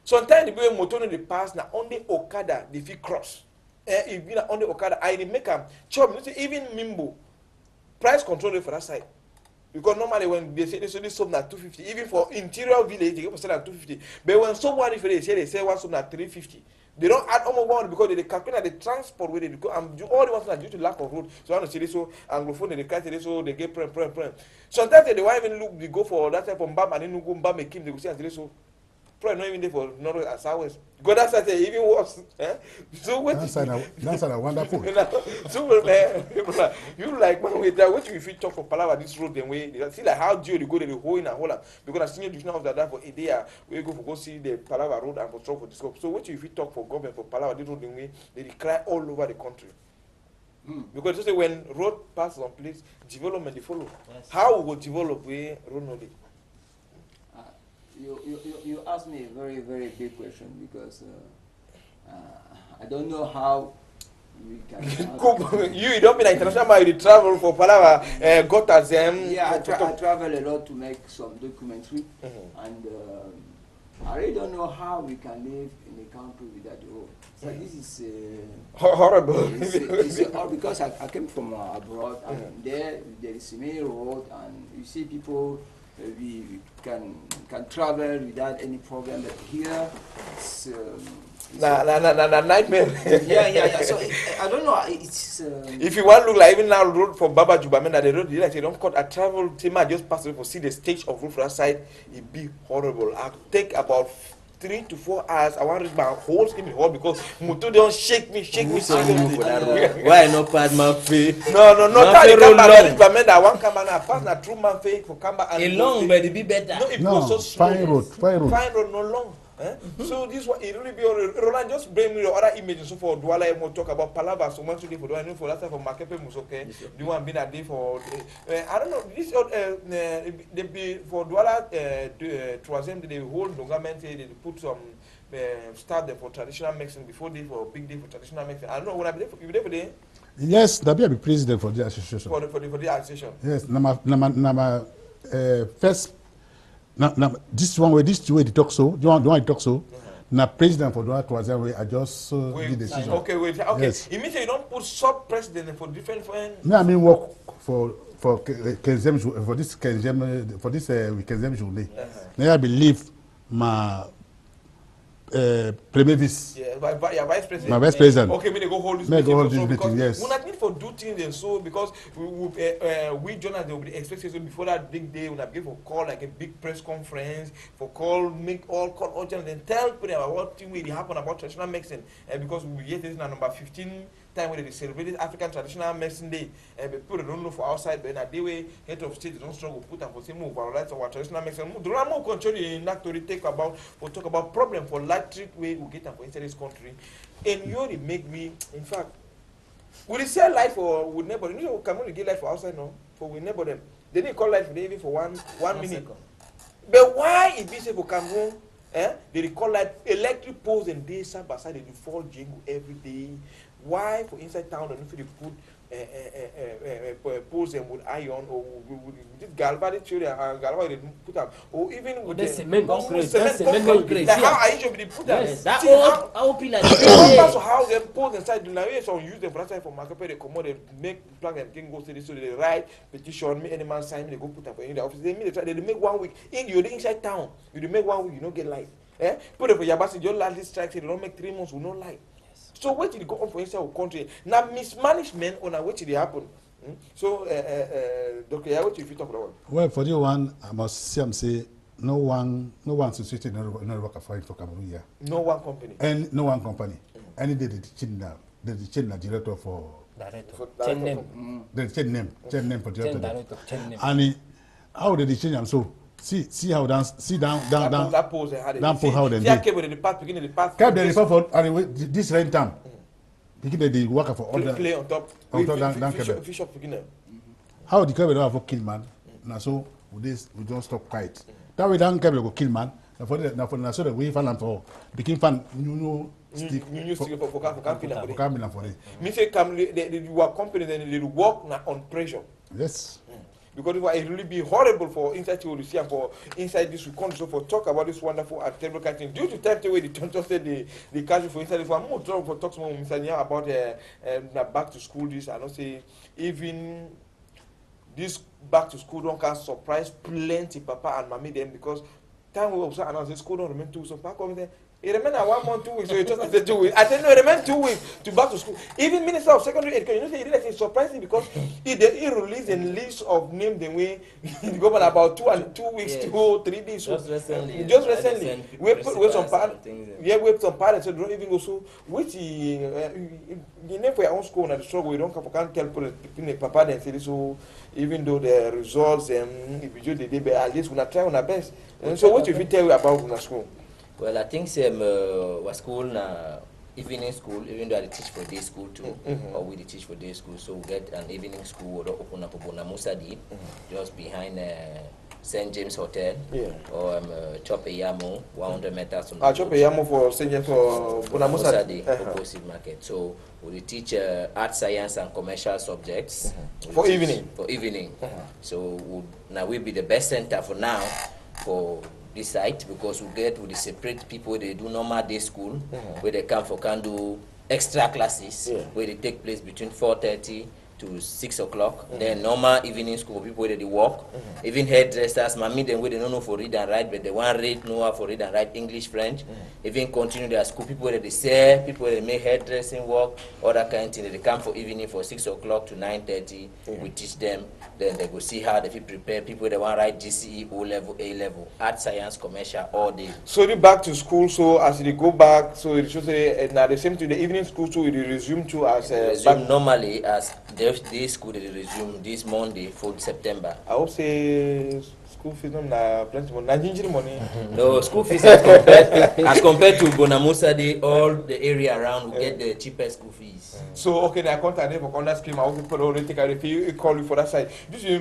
Sometimes the way motor in the past na only Okada the fit cross. If you na only Okada I make am chop. Even Mimbo price control for that side. Because normally when they say this soap na 250, even for interior village they go for sell at 250. But when someone if they say one soap na 350. They don't add almost one because they calculate the transport where they go and do all the ones that due to lack of road. So I want to say this so Anglophone they cry this so they get prem. Sometimes they won't even look they go for that type of Mbam and then go Mbam Kim they go see and say so probably not even there for North and Southwest. Go that side even worse. So what that's wonderful. So you like man with that what if you talk for Palava this road then way they see like how do you go to the whole in a whole because I seen you of that for a day we go see the Palava road and for talk for this. So what if you talk for government for Palava this road then way they cry all over the country. Because just say when road passes on place, development they follow. Yes. How we will develop we road no dey. You asked me a very, very big question because I don't know how we can... you don't mean like international man, you travel for Palava, got as them... Yeah, I travel a lot to make some documentary and I really don't know how we can live in a country without the road. So this is... horrible. Because I came from abroad and there is a main road and you see people... we can travel without any problem, but here it's nightmare. yeah. So I don't know. It's if you want to look like even now road for Baba Jubamena, the road like they don't cut a travel team. I just pass it for see the stage of road for that side. It be horrible. I take about 3 to 4 hours. I want to reach my whole skin in hot because motor don't shake me. Why not part my face? No. Not I want come and I pass na true man face for come and a long but it be better. No, it goes so slow. Fine road, no long. So this one it really be Roland just bring me the other images so for Douala I talk about Palava so much today for Douala for that time for Makepe Musoke. The one been a day for I don't know this they be for Douala Troisième they hold government they put some start there for traditional medicine before day for big day for traditional medicine. I don't know when I be there for you there for day. Yes, that be a president for the association. For the association. Yes, nama first. Now, this way they talk so. Do you want to talk so? Now, president for Douala Troisième way, I just did the decision. Okay. Yes. It means you don't put sub president for different friends. No, I mean work for 15 jours for this 15e journée. Now I believe my premier vice. Yeah, vice president. My vice president. Okay, me they go hold this meeting. Yes. We not need for do things and so because we journalists they will be expecting before that big day when I give a call like a big press conference for call journalists and tell people about what thing will happen about traditional medicine because we get this now number 15 time when they celebrated African Traditional Medicine Day people don't know for outside but in a day way head of state they don't struggle put and for say move our rights our traditional medicine move. There are more country in that to talk about problem for light treat way we get them for inside this country and you only make me in fact will they sell life for with neighbor you know Cameroon get life for outside no for with neighbor them they didn't call life for even for one minute second. But why if this for Cameroon they recall like electric poles and they side by side they do fall jingle every day. Why for inside town don't they put poles them with iron or with this galvanic children galvanic they put up or even with the cement concrete. How I usually put them. That old pillar. That's how them poles inside the now some use them for that side for market they come out they make plug them can go to this so they write petition me any man sign me they go put up in the office they make 1 week in you inside town you make 1 week you don't get light put it for Yabasi your land this strike they don't make 3 months with no light. So what did go on for inside our country? Now mismanagement on what did happen? So Dr. What if you talk about? Well, for the one I must say no one society no work for Cameroon here. No one company. And no one company. Any day they change the director for Director. Change name for director. Director. Change name. And how did they change them? So see how down that pose they had. Down pose how they did. Kept the part beginning the part. Kept the part for this rain time. Beginning the worker for other. Play on top. Down fish up beginning. How the Kebbe don't have kill man? Now so with this we don't stop quiet. That way down Kebbe go kill man. Now for the way fan for begin fan new stick for camping for it. Me say you are company then they work on pressure. Yes. Because it will really be horrible for inside to see and for inside this country so for talk about this wonderful and terrible kind of thing. Due to time the way the tonto said the casual for inside for more talk for talks more about back to school this and not say even this back to school don't can surprise plenty papa and mommy them because time we also announce the school don't remain 2 weeks. So back over there, it remain 1 month, 2 weeks. So it just said 2 weeks. I said no, it remain 2 weeks to back to school. Even Minister of Secondary Education, you know, he really surprising because he released a list of names the way the government about 2 weeks, yes. 2 3 days. So just recently, we put some parents. Yeah, we have some parents. So don't even go so. Which the name for your own school and the struggle. We don't can't tell people papa then say so. Even though the results if you do the day, at least we are trying our best. And so what if you tell you about our school? Well, I think our school evening school, even though I teach for day school too, or we teach for day school, so we get an evening school or open up Bonamusa Di, just behind St. James Hotel, or Chope Yamo, 100 meters from Chope Yamo for St. James for Bonamusa Di, opposite market. So we teach art, science, and commercial subjects for evening. For evening. So now we'll be the best center for now for this site because we get with the separate people they do normal day school where they come for can do extra classes where they take place between 4:30 to 6 o'clock. Then normal evening school people where they work. Even hairdressers, mommy them where they don't know for read and write, but they want read know how for read and write English, French. Even continue their school people where they sell, people where they make hairdressing work, other kind of thing. They come for evening for 6 o'clock to 9:30. We teach them. Then they go see how they prepare people that want to write GCE, O level, A level, art, science, commercial, all day. So they back to school. So as they go back, so it should say now the same to the evening school too. It resume to as resume normally as day school. They resume this Monday, 4th September. I hope say school fees na plenty money. No, school fees as compared to Bonamusa Di, all the area around will get the cheapest school fees. So okay, I contact them for that scheme. I hope people already take a fee. Call you for that side. This is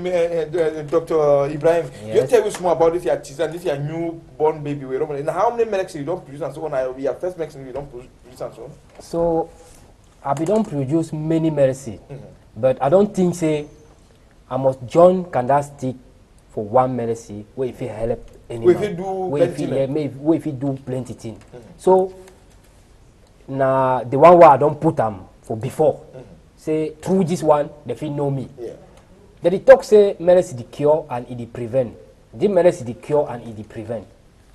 Dr. Ibrahim. Yes. You tell us more about this your this your newborn baby. And how many medicine you don't produce and so on? We have first medicine you don't produce and so on. So I don't produce many medicine, but I don't think say I must John can that stick for one medicine where if it help anyone. Where if it do plenty thing. So now the one where I don't put them for before. Say through this one, they feel know me. They talk say medicine the cure and it prevent. The medicine the cure and it prevent.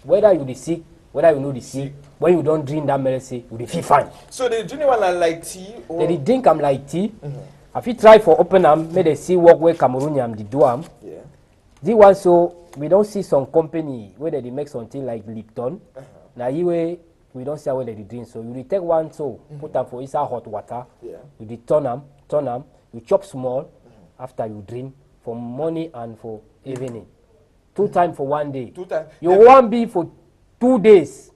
Whether you the sick, whether you know the sick, when you don't drink that medicine, you feel fine. So they drink one like tea? Or? They drink them like tea. If you try for open them, may they see what way Cameroonian they do them. The one so we don't see some company where they make something like Lipton. Now you way we don't see where they drink. So you take one so put them for inside hot water. You turn them, you chop small after you drink for morning and for evening. 2 times for 1 day. 2 times. You won't be for 2 days.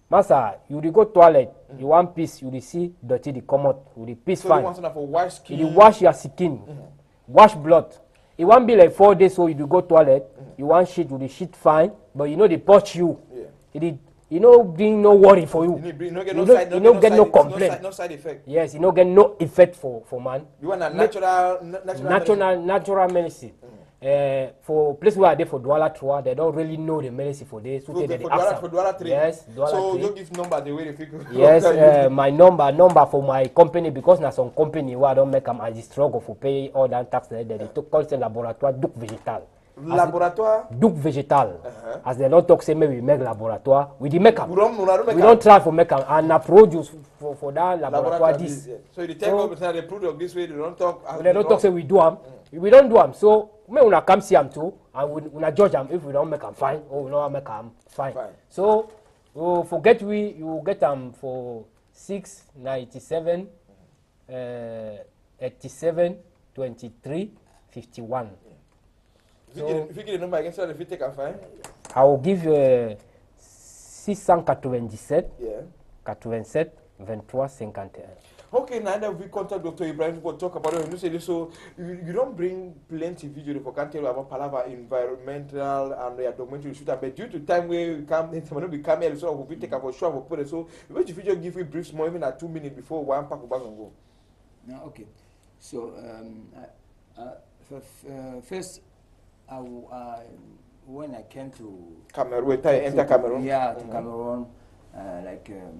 Master, you go toilet, you want piece, you see dirty, the come out, you piece so fine. For wash skin. You wash your skin, wash blood. It won't be like 4 days so you go toilet, you want shit, you shit fine, but you know they touch you. You know being no worry for you. You don't get no complaint. No side effect. Yes, you don't get no effect for man. You want a natural medicine. For place where they for Douala 3, they don't really know the medicine for this. So for Douala 3. Yes, Douala 3. So you give number the way they figure. Yes, my number for my company because na some company where I don't make them as struggle for pay all that tax they took call the laboratoire Duc Végétal. Laboratoire Duc Végétal. As they don't talk say maybe we make laboratoire, we make them. We don't try for make them and na produce for that laboratoire this. So you tell them they produce this way they don't talk. They don't talk say we do them. We don't do them. So me una come see them too and we una judge them if we don't make them fine or we don't make them fine. So you get them for 697 87 23 51. If you get the number again, so if you take a fine. I will give 697 87 23 51. Okay, now that we contact Dr. Ibrahim to talk about it, you say so you don't bring plenty video for can't tell about Palava environmental and your documentary shooter, but due to time where we come, we come here, so we take a for sure for put it. So which video give you briefs more even at 2 minutes before one pack of bag and go. No, okay. So first, when I came to Cameroon, enter Cameroon. Yeah, to Cameroon.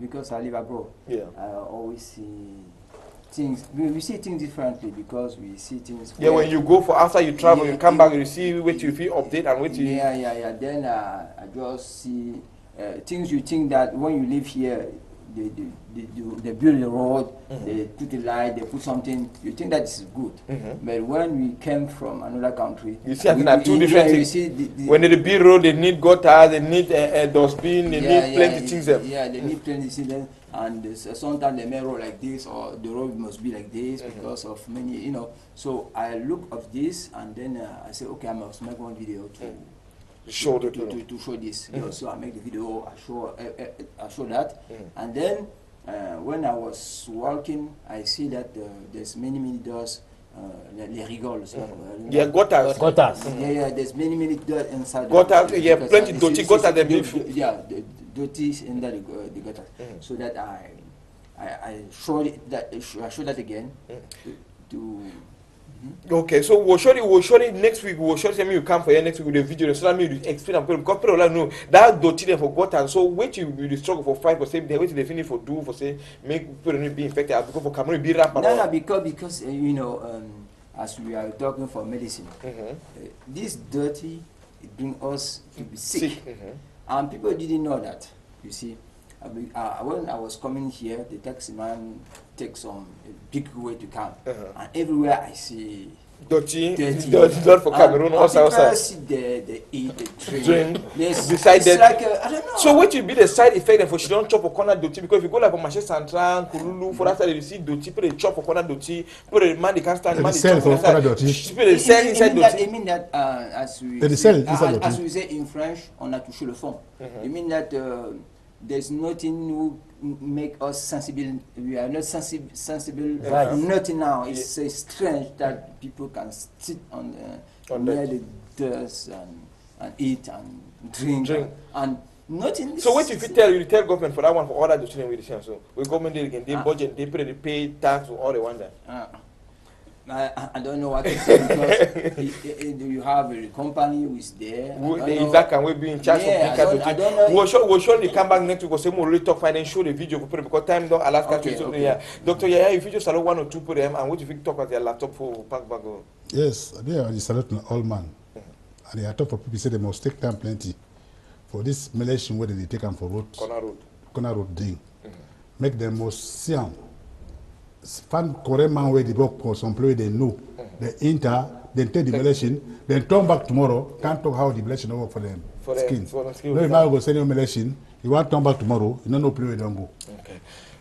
Because I live abroad, I always see things. We see things differently because we see things. Yeah, when you go for after you travel, you come back, you see what you feel update and what you. Yeah. Then I just see things you think that when you live here, they build the road, they put the light, they put something. You think that is good, but when we came from another country, you see, I think that two different things. When they build road, they need gutter, they need a dustbin, they need plenty things. Yeah, they need plenty things. And sometimes they may road like this, or the road must be like this because of many, you know. So I look at this, and then I say, okay, I must make one video to show this. So I make the video, I show that, and then when I was walking, I see that there's many doors, les rigoles. Gutters. Yeah, there's many doors inside. Gutters, plenty dirty gutters. The dirty in the gutters. So that I show that again to. Okay, so we'll show you next week. We'll show you come for here next week with the video. So that means you explain and because people know that dirty them forgotten. So wait you will struggle for 5%. They wait till they finish for do for say make people not be infected. Because for Cameroon be rap. No, because you know as we are talking for medicine, this dirty it bring us to be sick, and people didn't know that. You see. When I was coming here, the taxi man takes a big way to come, and everywhere I see dirty for Cameroon also outside. They eat, they drink. Beside that, like I don't know. So what will be the side effect for she don't chop for corner dirty? Because if you go like for Marché Central, Kululu, for that side you see dirty, people they chop for corner dirty, people they man they can't stand, man they chop for corner dirty. People they sell inside dirty. It mean that as we say in French, on a touché le fond. It mean that. There's nothing who make us sensible. We are not sensible. Nothing now. It's strange that people can sit on near the dust and eat and drink. And nothing. So what if you tell government for that one for all that children with the same? So we government they budget, they pay tax or all the one that. I don't know what to say because you have a company who is there. That can we be in charge of I don't know. We'll surely come back next week because we'll really talk and show the video for people because time don't allow us to. Yeah. Dr. Yaya, if you just allow 1 or 2 put them and what if you talk at your laptop for pack back? Yes, they are salute all man. And they are talk for people say they must take time plenty for this Malaysian where they take them for road. Corner road thing. Make them most see them. Find correct man where they work for some place they know. They enter, then take the Malaysian, then turn back tomorrow, can't talk how the Malaysian work for them. Skin. No, if I go send you Malaysian, you want to turn back tomorrow, you don't know where they don't go.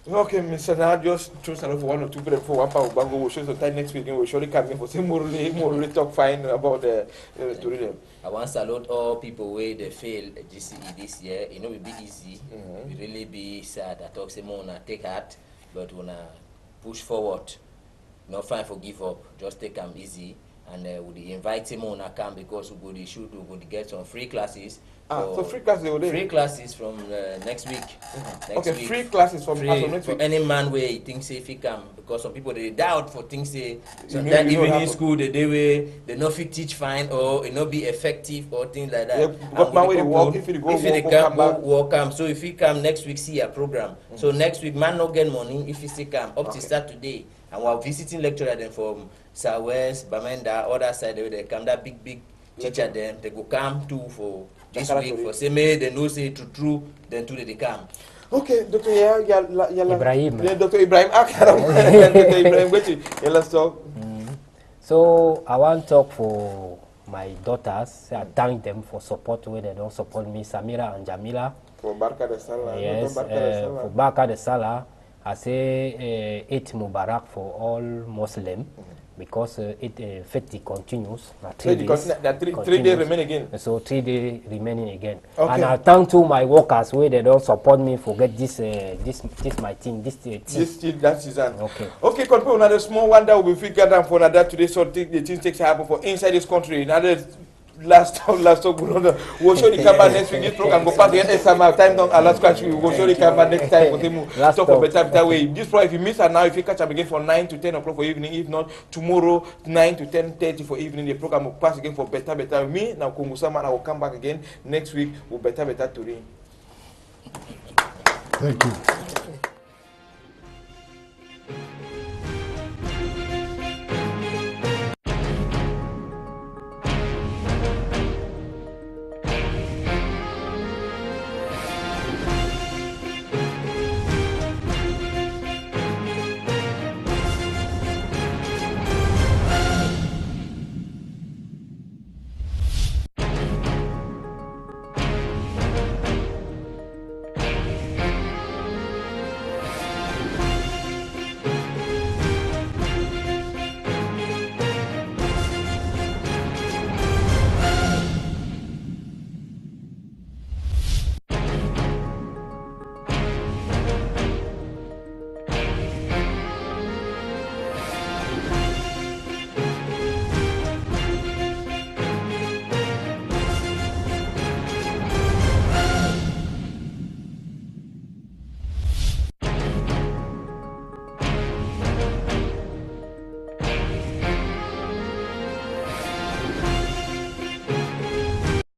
Okay, Mr. Now just choose for 1 or 2 people for one pound bango. We'll show sometime next week. We'll surely come in for some more talk fine about the tourism. I want to salute all people where they fail GCE this year. You know, it will be easy. It really be sad. I talk some more, take heart, but when push forward, not fine for give up, just take them easy and we invite him on account because we go to get some free classes. So free classes free classes from next week. Next week. Free classes from next week. Any man where he thinks if he come because some people they doubt for things say sometimes even in school the day where they not fit teach fine or it not be effective or things like that. But man where they walk if they go walk. So if he come next week see a program. So next week man not get money if he still come up to start today. And we're visiting lecturer then from Southwest, Bamenda, other side they come that big teacher them they go come too for this week for say me they know say true then today they come. Okay, Dr. Ibrahim. Dr. Ibrahim Dr. Ibrahim, let's talk. So I want to talk for my daughters. I thank them for support where they don't support me, Samira and Jamila. For Barka de Salah. Yes, for Barka de Salah. I say Eid Mubarak for all Muslims. Because it fete continues. 3 days. 3 days remain again. So 3 days remaining again. Okay. And I thank to my workers where they don't support me for get this my thing, this tea. That season. Okay. Okay, compare another small one that will be figured out for another today. So the things takes happen for inside this country. Another last talk, we'll show the camera next week. This program go past the time down and last catch we will show the camera next time for them talk for better way. This program, if you miss it now, if you catch up again for 9 to 10 o'clock for evening, if not tomorrow 9 to 10:30 for evening, the program will pass again for better. Me now Kungu Sama, I will come back again next week with better to read. Thank you.